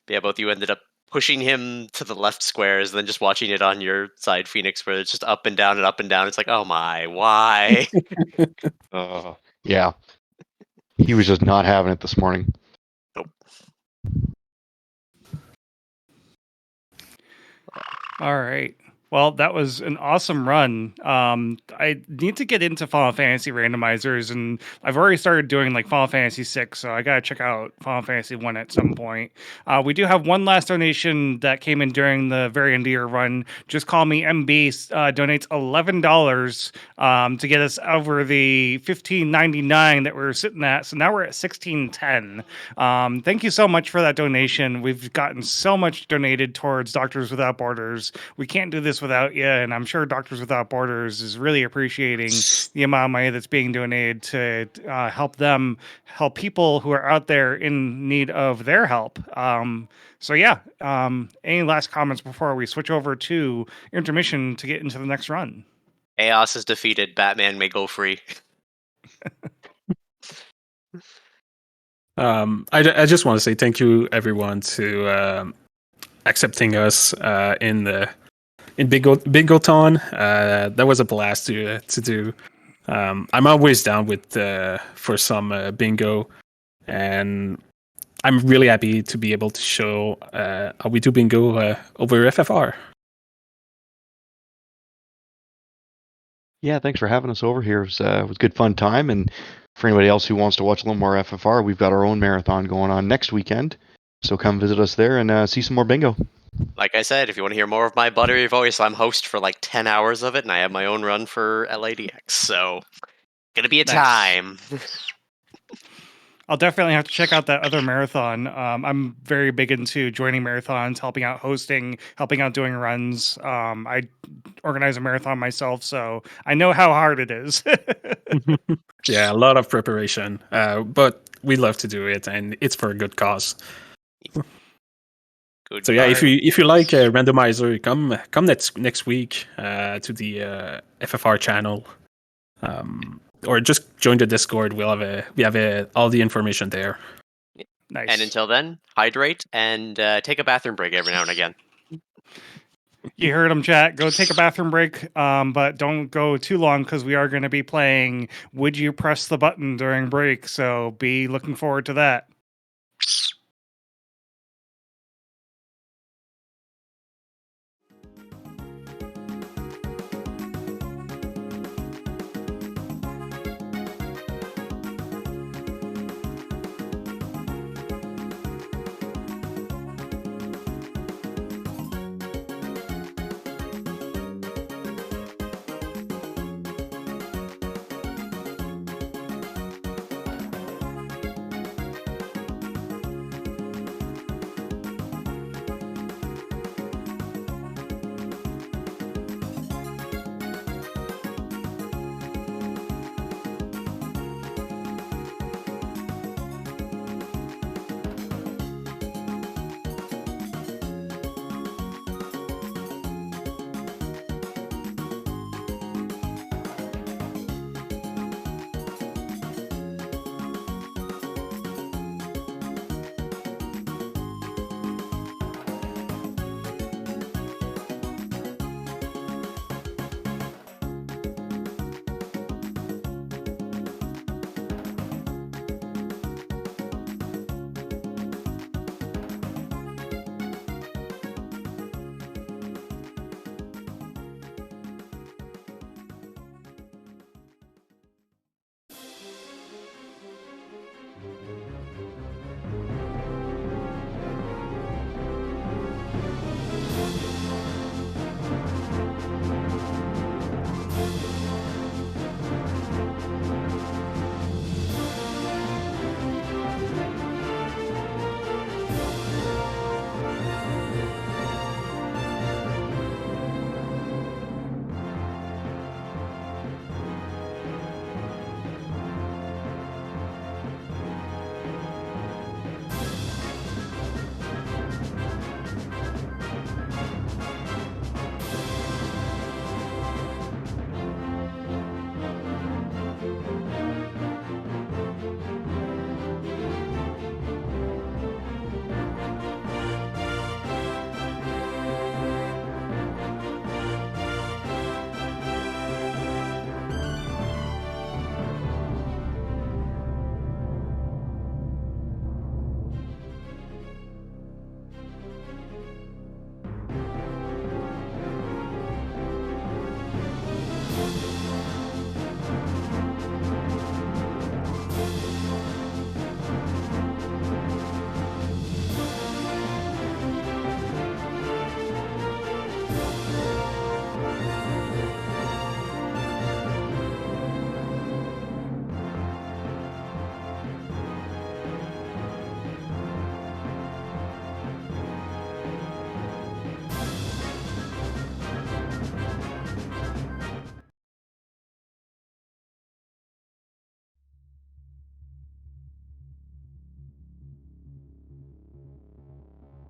Yeah, both you ended up pushing him to the left squares, and then just watching it on your side, Phoenix, where it's just up and down and up and down. It's like, oh my, why? Yeah, he was just not having it this morning. Nope. All right. Well, that was an awesome run. I need to get into Final Fantasy randomizers, and I've already started doing like Final Fantasy 6, so I gotta check out Final Fantasy 1 at some point. We do have one last donation that came in during the very end of your run. Just Call Me MB donates $11 to get us over the $15.99 that we're sitting at. So now we're at $16.10. Thank you so much for that donation. We've gotten so much donated towards Doctors Without Borders. We can't do this without you, and I'm sure Doctors Without Borders is really appreciating the amount of money that's being donated to help them help people who are out there in need of their help. So yeah, any last comments before we switch over to intermission to get into the next run? Chaos is defeated. Batman may go free. I just want to say thank you everyone to accepting us in Bingothon. That was a blast to do. I'm always down with for some bingo, and I'm really happy to be able to show how we do bingo over FFR. Yeah, thanks for having us over here. It was good fun time, and for anybody else who wants to watch a little more FFR, we've got our own marathon going on next weekend. So come visit us there and see some more bingo. Like I said, if you want to hear more of my buttery voice, I'm host for like 10 hours of it, and I have my own run for LADX. So Gonna be a Nice. time. I'll definitely have to check out that other marathon. I'm very big into joining marathons, helping out hosting, helping out doing runs. I organize a marathon myself, so I know how hard it is. Yeah, a lot of preparation, but we love to do it, and it's for a good cause. Good. So yeah, if you like randomizer, come next week to the FFR channel, or just join the Discord. We have all the information there. Nice. And until then, hydrate and take a bathroom break every now and again. You heard him, chat. Go take a bathroom break, but don't go too long because we are going to be playing Would You Press the Button during break, so be looking forward to that.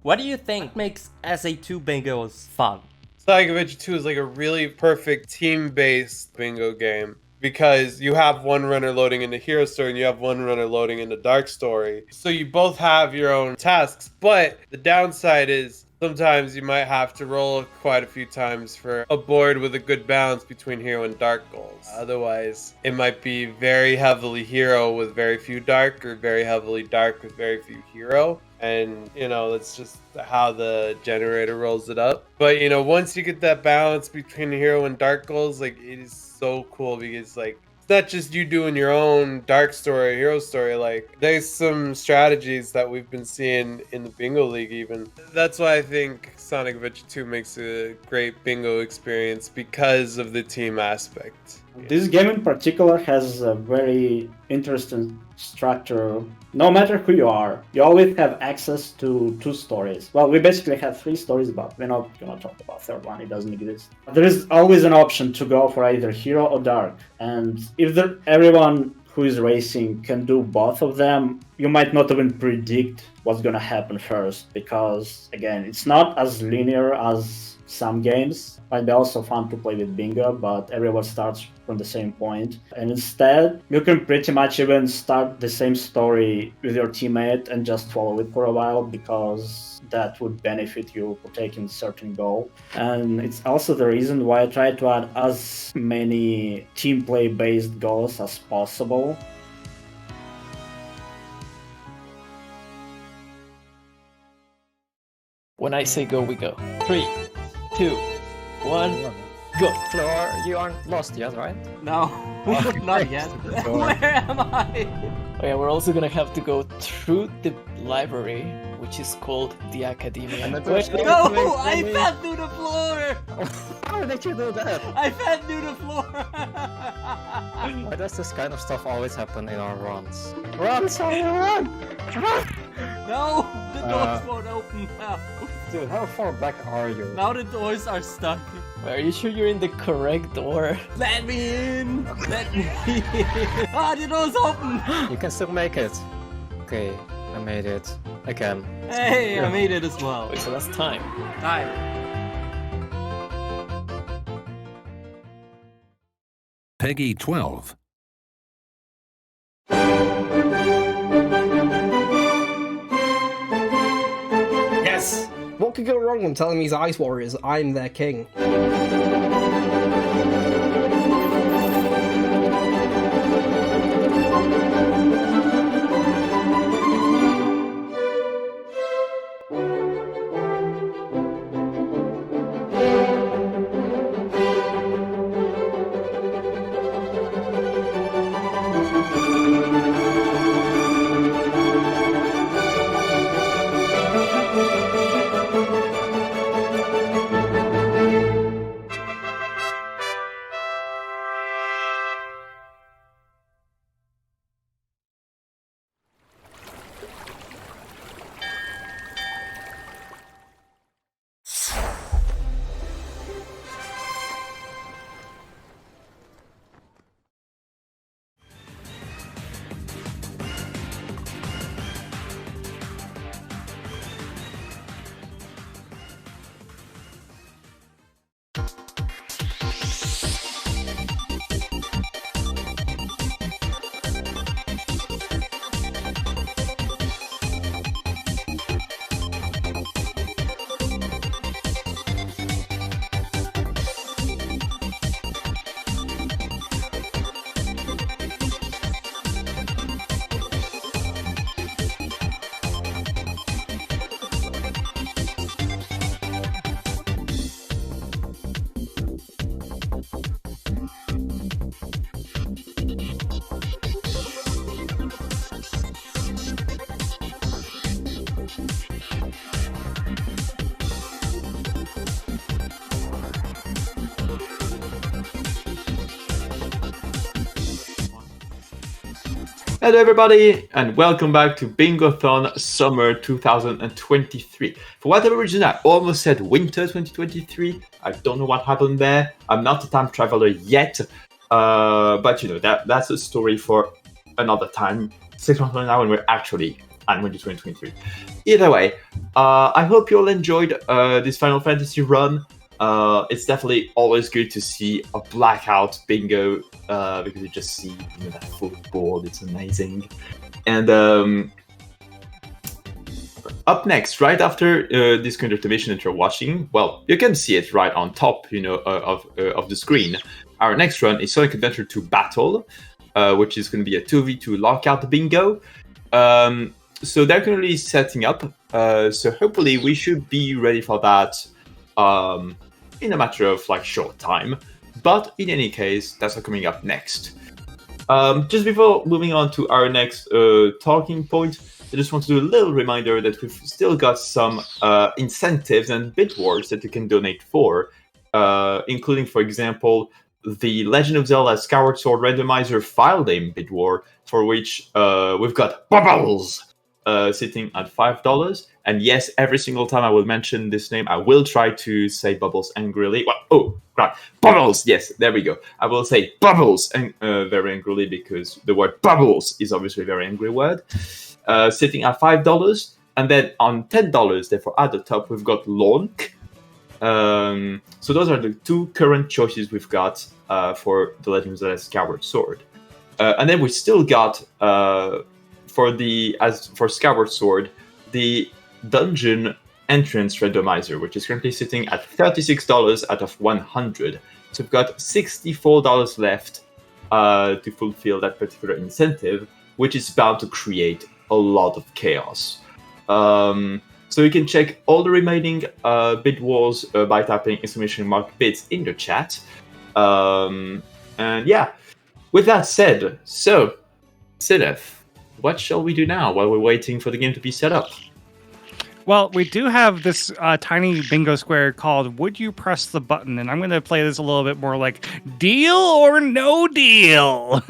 What do you think makes SA2 bingos fun? Sonic Adventure 2 is like a really perfect team-based bingo game because you have one runner loading into Hero Story and you have one runner loading into Dark Story. So you both have your own tasks, but the downside is sometimes you might have to roll quite a few times for a board with a good balance between Hero and Dark goals. Otherwise, it might be very heavily Hero with very few Dark, or very heavily Dark with very few Hero. And, you know, that's just how the generator rolls it up. But, you know, once you get that balance between Hero and Dark goals, like, it is so cool because, like, it's not just you doing your own Dark story, Hero story. Like, there's some strategies that we've been seeing in the Bingo League even. That's why I think Sonic Adventure 2 makes a great bingo experience, because of the team aspect. This game in particular has a very interesting structure. No matter who you are, you always have access to 2 stories. Well, we basically have 3 stories, but we're not gonna talk about third one, it doesn't exist. There is always an option to go for either hero or dark, and if everyone who is racing can do both of them, you might not even predict what's gonna happen first, because again, it's not as linear as some games. Might be also fun to play with Bingo, but everyone starts from the same point. And instead, you can pretty much even start the same story with your teammate and just follow it for a while, because that would benefit you for taking a certain goal. And it's also the reason why I try to add as many team play based goals as possible. When I say go, we go. 3, 2, 1, go. Floor, you aren't lost yet, right? No, not yet. Where am I? Okay, we're also gonna have to go through the library, which is called the Academia. Wait, No, I fell through the floor! How did you do that? I fell through the floor! Why does this kind of stuff always happen in our runs? Run, Sally, run! Run! No, the doors won't open now. Dude, how far back are you? Now the doors are stuck. Are you sure you're in the correct door? Let me in! Let me in! Ah, the door's open! You can still make it. Okay, I made it. Again. Hey, I made it as well. Wait, so that's time. Time. Peggy 12. Yes! What could go wrong when telling these Ice Warriors I'm their king? Hello everybody, and welcome back to Bingothon Summer 2023. For whatever reason, I almost said Winter 2023. I don't know what happened there. I'm not a time traveler yet, but you know, that's a story for another time. 6 months from now when we're actually on Winter 2023. Either way, I hope you all enjoyed this Final Fantasy run. It's definitely always good to see a Blackout Bingo because you just see that full board. It's amazing. And up next, right after this kind of animation that you're watching, well, you can see it right on top, of the screen. Our next run is Sonic Adventure 2 Battle, which is going to be a 2v2 lockout bingo. So they're currently setting up. So hopefully we should be ready for that. In a matter of short time, but in any case, that's coming up next. Just before moving on to our next talking point, I just want to do a little reminder that we've still got some incentives and bid wars that you can donate for, including, for example, the Legend of Zelda Skyward Sword Randomizer file name bid war, for which we've got Bubbles sitting at $5. And yes, every single time I will mention this name, I will try to say Bubbles angrily. Well, oh, crap. Bubbles! Yes, there we go. I will say Bubbles very angrily because the word Bubbles is obviously a very angry word. Sitting at $5. And then on $10, therefore at the top, we've got Lonk. So those are the two current choices we've got for the Legend of Zelda Skyward Sword. And then we still got for Skyward Sword the Dungeon Entrance Randomizer, which is currently sitting at $36 out of $100. So we've got $64 left to fulfill that particular incentive, which is bound to create a lot of chaos. So you can check all the remaining bid wars by typing !bids in the chat. And yeah, with that said, so, Sinef, what shall we do now while we're waiting for the game to be set up? Well, we do have this tiny bingo square called Would You Press the Button? And I'm going to play this a little bit more like deal or no deal.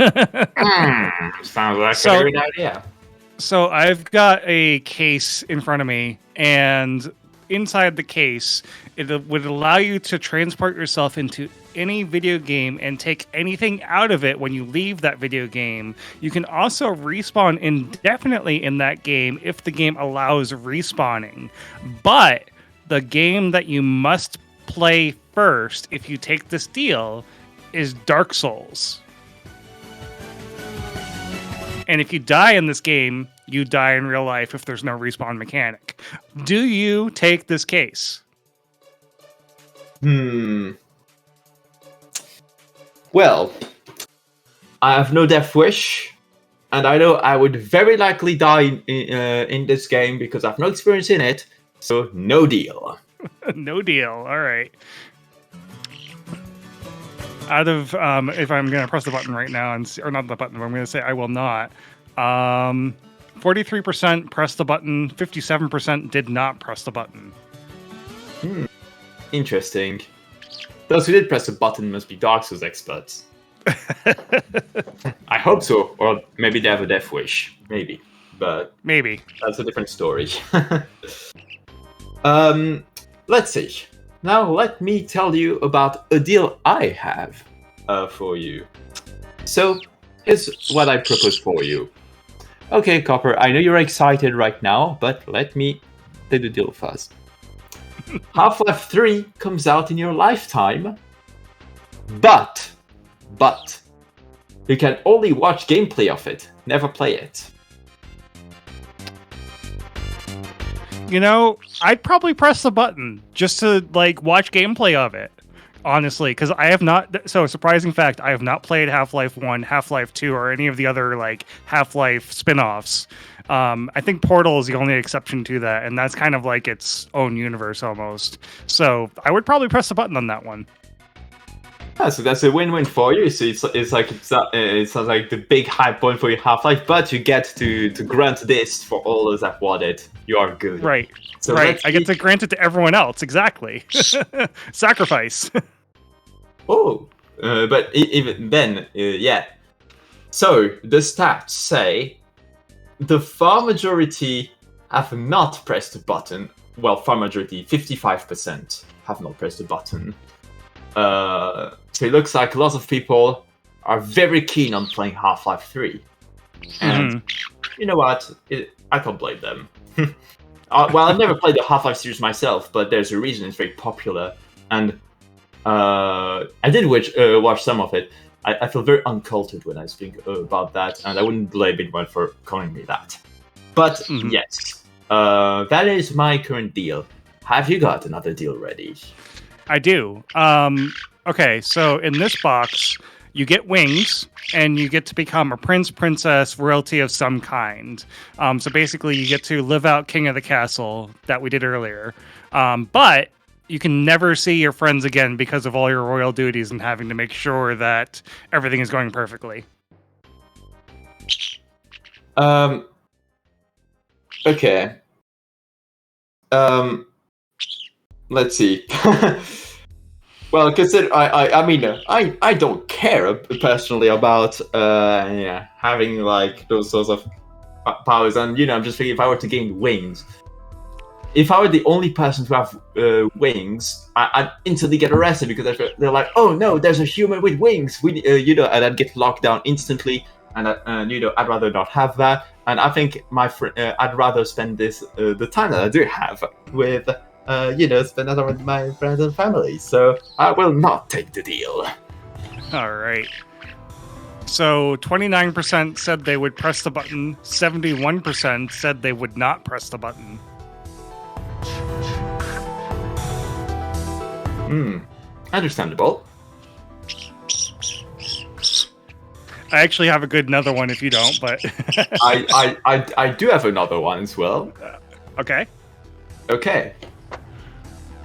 Sounds like a great idea. So I've got a case in front of me, and inside the case, it would allow you to transport yourself into any video game and take anything out of it when you leave that video game. You can also respawn indefinitely in that game if the game allows respawning. But the game that you must play first if you take this deal is Dark Souls. And if you die in this game, you die in real life if there's no respawn mechanic. Do you take this case? Well, I have no death wish, and I know I would very likely die in this game because I have no experience in it, so no deal. No deal, alright. Out of, if I'm going to press the button right now, or not the button, but I'm going to say I will not. 43% pressed the button, 57% did not press the button. Interesting. Those who did press the button must be Dark Souls experts. I hope so, or maybe they have a death wish. Maybe, but maybe that's a different story. Let's see. Now let me tell you about a deal I have for you. So here's what I propose for you. Okay, Copper, I know you're excited right now, but let me take the deal first. Half-Life 3 comes out in your lifetime, but you can only watch gameplay of it, never play it. You know, I'd probably press the button just to like watch gameplay of it, honestly, because I have not. So, surprising fact, I have not played Half-Life 1, Half-Life 2, or any of the other like Half-Life spin-offs. I think Portal is the only exception to that, and that's kind of like its own universe almost. So, I would probably press the button on that one. Yeah, so that's a win-win for you. So it sounds like the big high point for your Half-Life, but you get to grant this for all those that want it. You are good. Right. So right. I get to grant it to everyone else. Exactly. Sacrifice. Oh, but even then, yeah. So the stats say the far majority have not pressed the button. Well, far majority, 55% have not pressed the button. So it looks like lots of people are very keen on playing Half-Life 3. And you know what? I can't blame them. Well, I've never played the Half-Life series myself, but there's a reason it's very popular. And I did watch some of it. I feel very uncultured when I speak about that, and I wouldn't blame anyone for calling me that. But yes, that is my current deal. Have you got another deal ready? I do. Okay, so in this box, you get wings, and you get to become a prince, princess, royalty of some kind. So basically, you get to live out King of the Castle that we did earlier. But you can never see your friends again because of all your royal duties and having to make sure that everything is going perfectly. Okay. Let's see. Well, consider I mean I don't care personally about having like those sorts of powers, and I'm just thinking if I were to gain wings, if I were the only person to have wings, I'd instantly get arrested because they're like, oh no, there's a human with wings, and I'd get locked down instantly, and I'd rather not have that, and I think I'd rather spend the time that I do have with. Spend that with my friends and family. So I will not take the deal. All right. So 29% said they would press the button. 71% said they would not press the button. Understandable. I actually have another one if you don't, but I do have another one as well. Okay. Okay.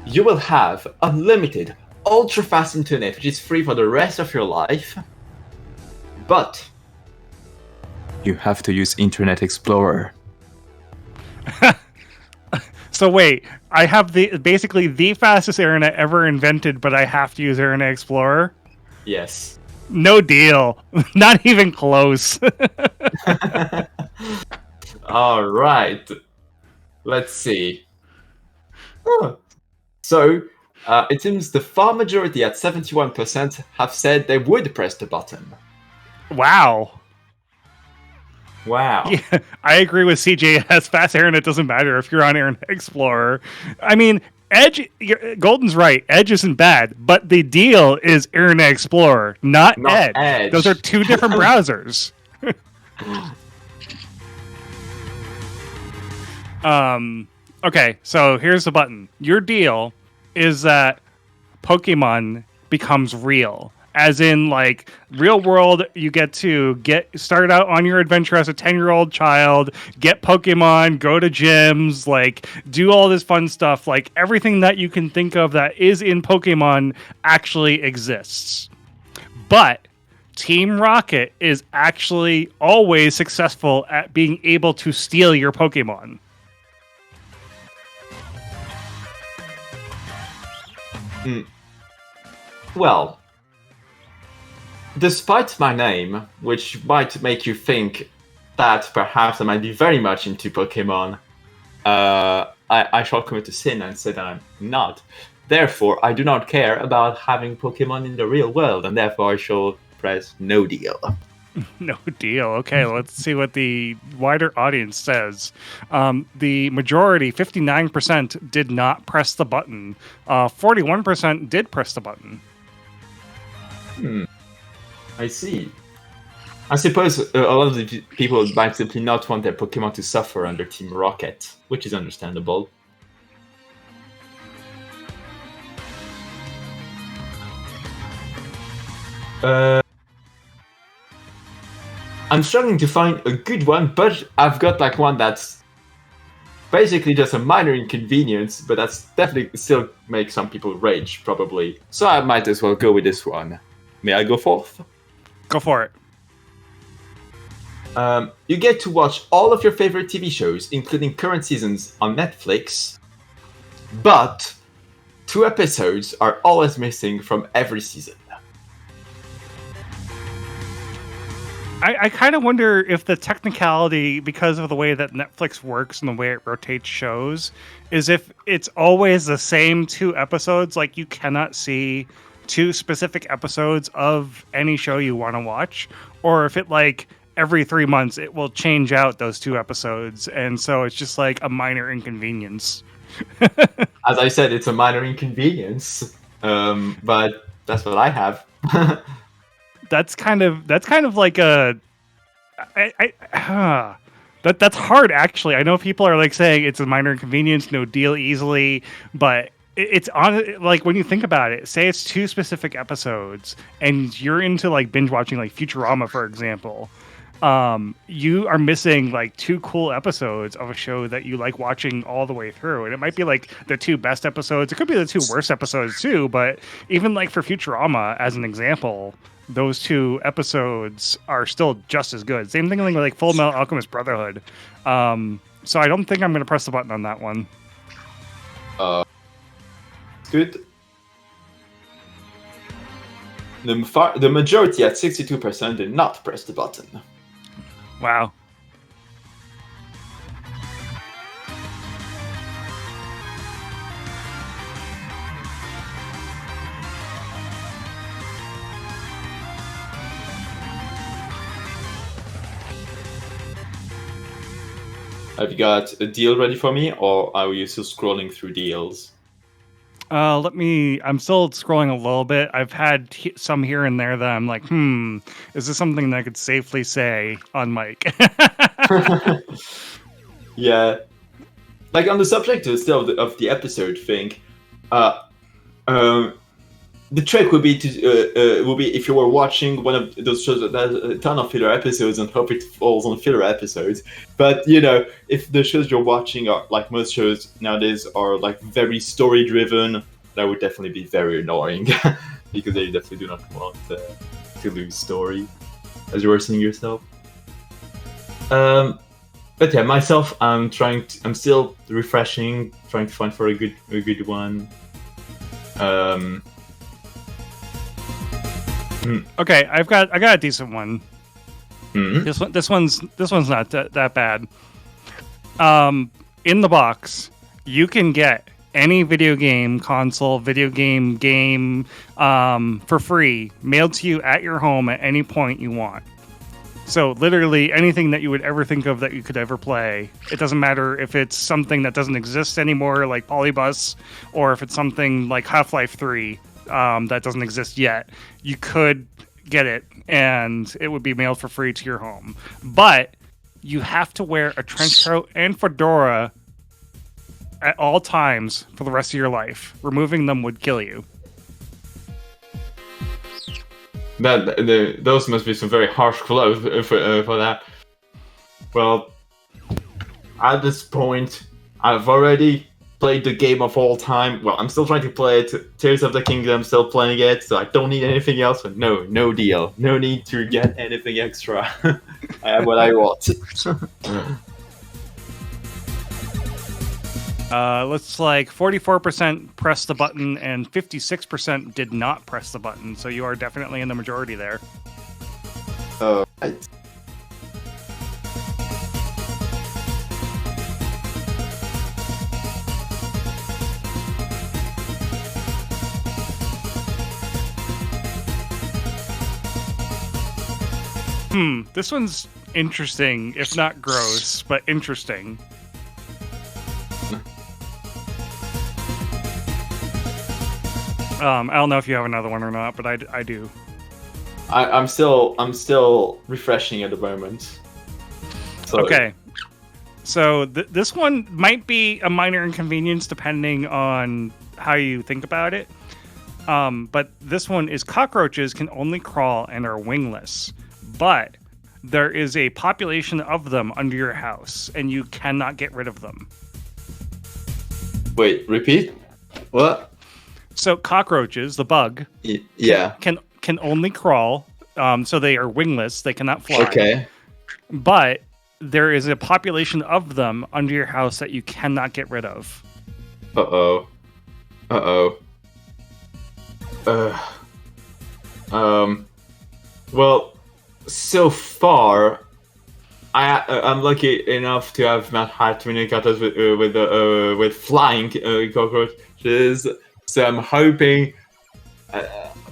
You will have unlimited, ultra-fast internet, which is free for the rest of your life. But you have to use Internet Explorer. So wait, I have basically the fastest internet ever invented, but I have to use Internet Explorer? Yes. No deal. Not even close. All right. Let's see. So, it seems the far majority at 71% have said they would press the button. Wow. Wow. Yeah, I agree with CJ. As fast internet doesn't matter if you're on Internet Explorer. I mean, Edge, Golden's right. Edge isn't bad, but the deal is Internet Explorer, not Edge. Those are two different browsers. Okay, so here's the button. Your deal is that Pokemon becomes real. As in, like, real world, you get to start out on your adventure as a 10-year-old child, get Pokemon, go to gyms, like, do all this fun stuff. Like, everything that you can think of that is in Pokemon actually exists. But Team Rocket is actually always successful at being able to steal your Pokemon. Well, despite my name, which might make you think that perhaps I might be very much into Pokemon, I shall commit a sin and say that I'm not. Therefore, I do not care about having Pokemon in the real world, and therefore I shall press no deal. No deal. Okay, let's see what the wider audience says. The majority, 59%, did not press the button. 41% did press the button. I see. I suppose a lot of the people might simply not want their Pokemon to suffer under Team Rocket, which is understandable. I'm struggling to find a good one, but I've got like one that's basically just a minor inconvenience, but that's definitely still makes some people rage, probably. So I might as well go with this one. May I go forth? Go for it. You get to watch all of your favorite TV shows, including current seasons, on Netflix, but 2 episodes are always missing from every season. I kind of wonder if the technicality, because of the way that Netflix works and the way it rotates shows, is if it's always the same 2 episodes. Like, you cannot see 2 specific episodes of any show you want to watch, or if it, like, every 3 months it will change out those 2 episodes, and so it's just like a minor inconvenience. As I said, it's a minor inconvenience, but that's what I have. That's kind of like a that's hard, actually. I know people are like saying it's a minor inconvenience, no deal easily, but it's on, like, when you think about it, say it's 2 specific episodes and you're into like binge watching like Futurama, for example. You are missing like 2 cool episodes of a show that you like watching all the way through, and it might be like the 2 best episodes. It could be the 2 worst episodes too, but even like for Futurama as an example, those 2 episodes are still just as good. Same thing like Full Metal Alchemist Brotherhood. So I don't think I'm going to press the button on that one. Good. the majority at 62% did not press the button. Wow. Have you got a deal ready for me, or are you still scrolling through deals? I'm still scrolling a little bit. I've had some here and there that I'm like, is this something that I could safely say on mic? Yeah. Like, on the subject still of the episode thing, the trick would be if you were watching one of those shows that has a ton of filler episodes and hope it falls on filler episodes. But if the shows you're watching are like most shows nowadays are like very story driven, that would definitely be very annoying because they definitely do not want to lose story, as you were saying yourself. But yeah, myself, I'm still refreshing, trying to find for a good one. Okay, I got a decent one. Mm-hmm. This one's not that bad. In the box, you can get any video game console, video game for free, mailed to you at your home at any point you want. So literally anything that you would ever think of that you could ever play. It doesn't matter if it's something that doesn't exist anymore, like Polybus, or if it's something like Half-Life 3 that doesn't exist yet. You could get it, and it would be mailed for free to your home. But you have to wear a trench coat and fedora at all times for the rest of your life. Removing them would kill you. Those must be some very harsh clothes for that. Well, at this point, I've already played the game of all time. Well, I'm still trying to play it. Tears of the Kingdom, still playing it, so I don't need anything else. But no deal. No need to get anything extra. I have what I want. Looks like 44% pressed the button and 56% did not press the button. So you are definitely in the majority there. Right. This one's interesting, if not gross, but interesting. I don't know if you have another one or not, but I do. I'm still refreshing at the moment. So. Okay. So this one might be a minor inconvenience depending on how you think about it. But this one is cockroaches can only crawl and are wingless. But there is a population of them under your house, and you cannot get rid of them. Wait, repeat? What? So cockroaches, the bug, yeah, can only crawl. So they are wingless; they cannot fly. Okay. But there is a population of them under your house that you cannot get rid of. Well, so far, I'm lucky enough to have not had too many encounters with flying cockroaches. So I'm hoping,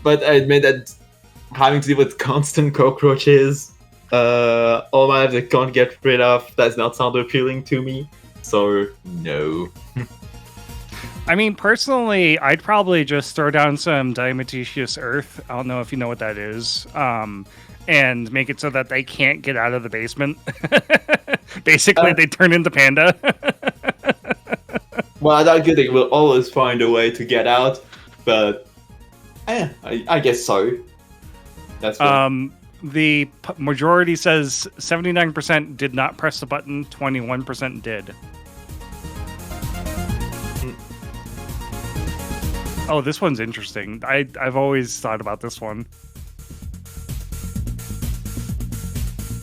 but I admit that having to deal with constant cockroaches all my life that can't get rid of, does not sound appealing to me. So no. I mean, personally, I'd probably just throw down some diatomaceous earth. I don't know if you know what that is. And make it so that they can't get out of the basement. Basically, they turn into Panda. Well, that good thing will always find a way to get out, but I guess so. That's good. The majority says 79% did not press the button, 21% did. Oh, this one's interesting. I've always thought about this one.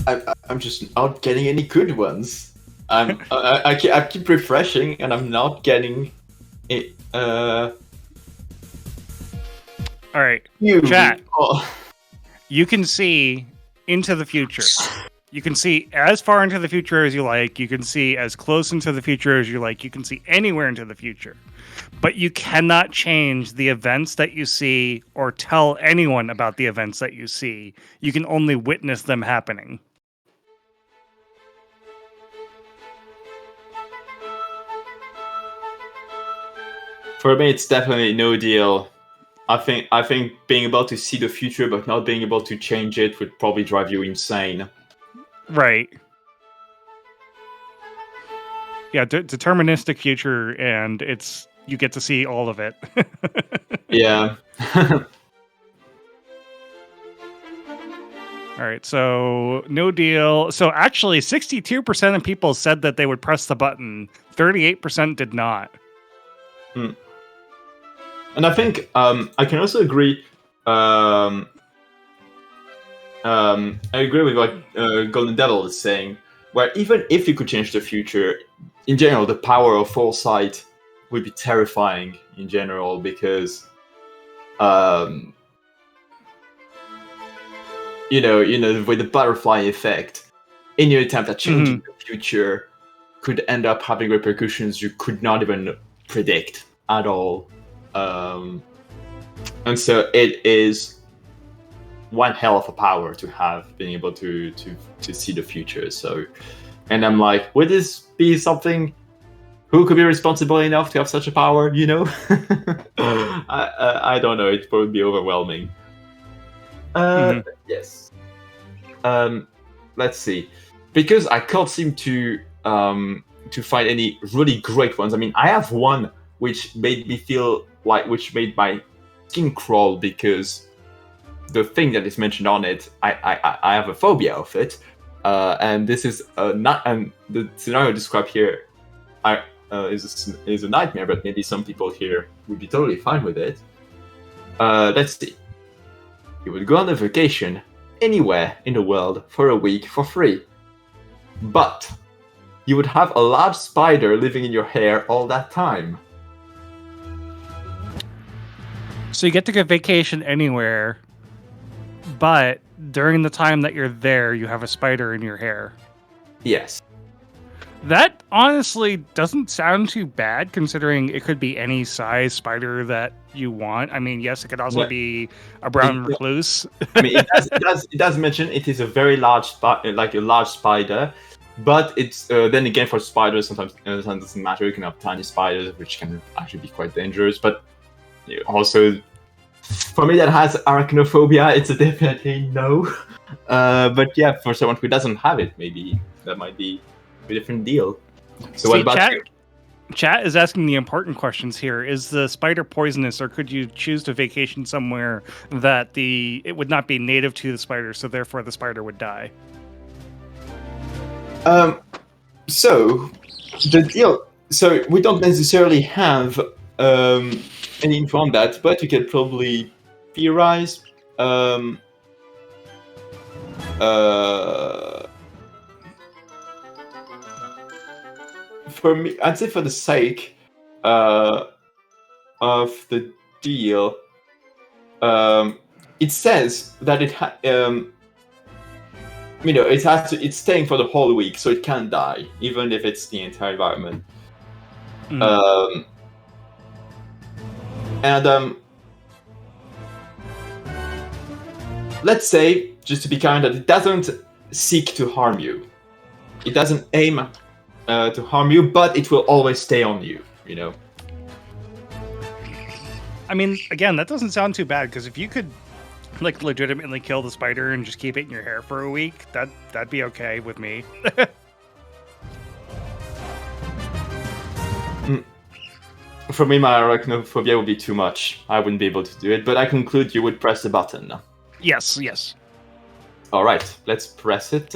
I'm just not getting any good ones. I keep refreshing and I'm not getting it. All right, You. chat. Oh. You can see into the future. You can see as far into the future as you like. You can see as close into the future as you like. You can see anywhere into the future. But you cannot change the events that you see or tell anyone about the events that you see. You can only witness them happening. For me, it's definitely no deal. I think being able to see the future but not being able to change it would probably drive you insane. Right. Yeah, deterministic future, and you get to see all of it. Yeah. All right, so no deal. So actually, 62% of people said that they would press the button. 38% did not. And I think I can also agree. I agree with what Golden Devil is saying, where even if you could change the future, in general, the power of foresight would be terrifying in general because, you know, with the butterfly effect, any attempt at changing the future could end up having repercussions you could not even predict at all. And so it is one hell of a power to have, being able to see the future. So, and I'm like, would this be something? Who could be responsible enough to have such a power? You know, I don't know. It would be overwhelming. Yes. Let's see, because I can't seem to find any really great ones. I mean, I have one which made me feel like, which made my skin crawl because the thing that is mentioned on it, I have a phobia of it, and this is not, and the scenario described here, is a nightmare. But maybe some people here would be totally fine with it. Let's see. You would go on a vacation anywhere in the world for a week for free, but you would have a large spider living in your hair all that time. So you get to go vacation anywhere, but during the time that you're there, you have a spider in your hair. Yes. That honestly doesn't sound too bad, considering it could be any size spider that you want. I mean, yes, it could also be a brown recluse. I mean, it does mention it is a very large like a large spider, but it's then again, for spiders, sometimes it doesn't matter. You can have tiny spiders, which can actually be quite dangerous. But also, for me that has arachnophobia, it's a definitely no. But yeah, for someone who doesn't have it, maybe that might be a different deal. So what about you? Chat is asking the important questions here. Is the spider poisonous, or could you choose to vacation somewhere that it would not be native to the spider, so therefore the spider would die? So the deal. So we don't necessarily have any info on that, but you can probably theorize. For me, I'd say for the sake of the deal, it says that it's staying for the whole week, so it can die, even if it's the entire environment. Let's say, just to be kind, that it doesn't seek to harm you. It doesn't aim to harm you, but it will always stay on you, you know? I mean, again, that doesn't sound too bad, because if you could like legitimately kill the spider and just keep it in your hair for a week, that'd be okay with me. For me, my arachnophobia would be too much. I wouldn't be able to do it, but I conclude you would press the button. Yes. Alright, let's press it.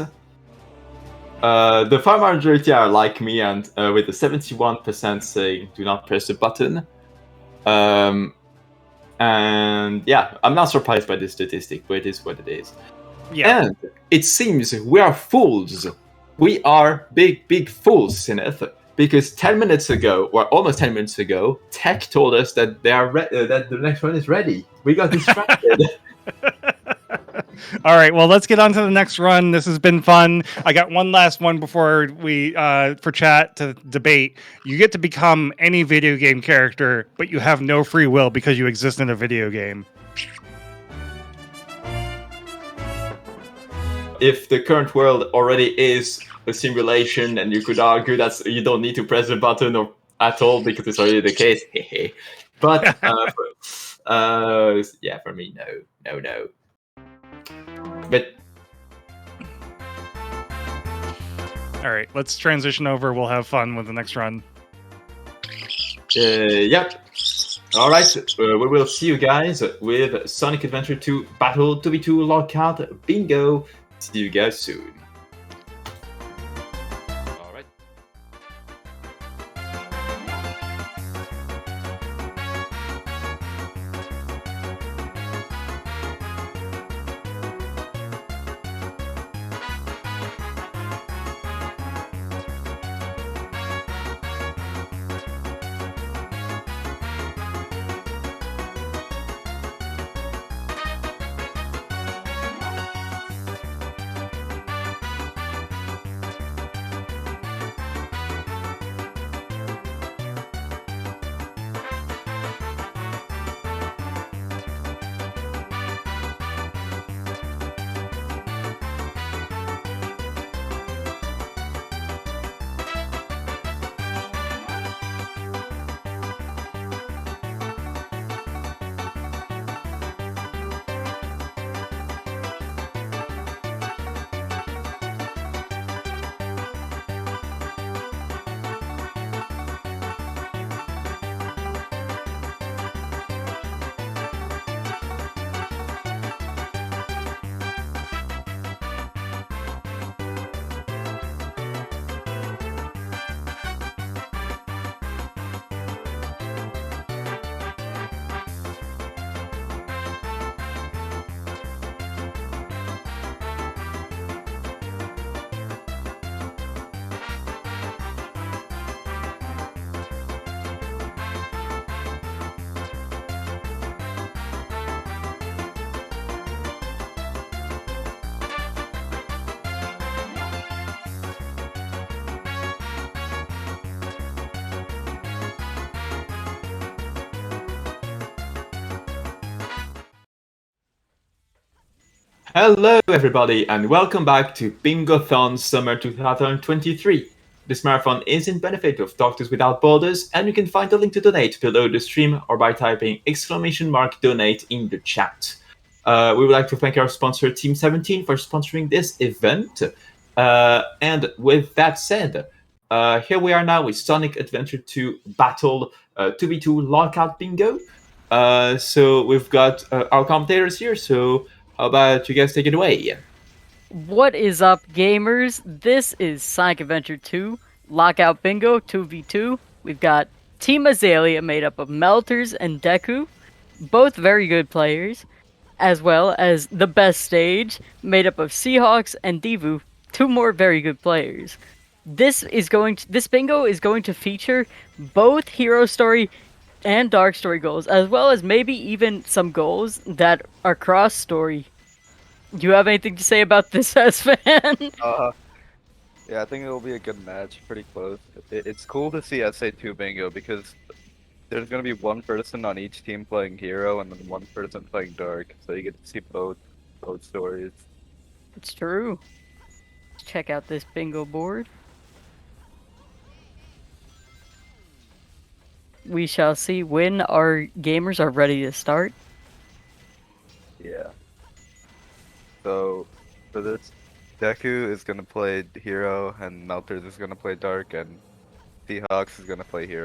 The far majority are like me, and with the 71% saying do not press the button. And yeah, I'm not surprised by this statistic, but it is what it is. Yeah. And it seems we are fools. We are big fools, Sineth. because 10 minutes ago, or almost 10 minutes ago, Tech told us that they are that the next one is ready. We got distracted. All right, well, let's get on to the next run. This has been fun. I got one last one before we for chat to debate. You get to become any video game character, but you have no free will because you exist in a video game. If the current world already is a simulation, and you could argue that you don't need to press the button or at all because it's already the case. But yeah, for me, no. But all right, let's transition over. We'll have fun with the next run. Yep. All right, we will see you guys with Sonic Adventure 2 Battle 2v2 Lockout Bingo. See you guys soon. All right. Hello everybody and welcome back to Bingothon Summer 2023. This marathon is in benefit of Doctors Without Borders, and you can find the link to donate below the stream or by typing !donate in the chat. We would like to thank our sponsor Team 17 for sponsoring this event. And with that said, here we are now with Sonic Adventure 2 Battle 2v2 Lockout Bingo. So we've got our commentators here, so how about you guys take it away? What is up, gamers? This is Sonic Adventure 2 Lockout Bingo 2v2. We've got Team Azalea made up of Melters and Deku, both very good players, as well as the best stage made up of Seahawks and Divu, two more very good players. This bingo is going to feature both Hero Story and Dark Story goals, as well as maybe even some goals that are cross story. Do you have anything to say about this, S-Fan? Yeah, I think it'll be a good match, pretty close. It's cool to see SA2 Bingo because there's going to be one person on each team playing Hero and then one person playing Dark, so you get to see both stories. It's true. Let's check out this bingo board. We shall see when our gamers are ready to start. Yeah. So, for this, Deku is going to play Hero, and Melters is going to play Dark, and Seahawks is going to play Hero.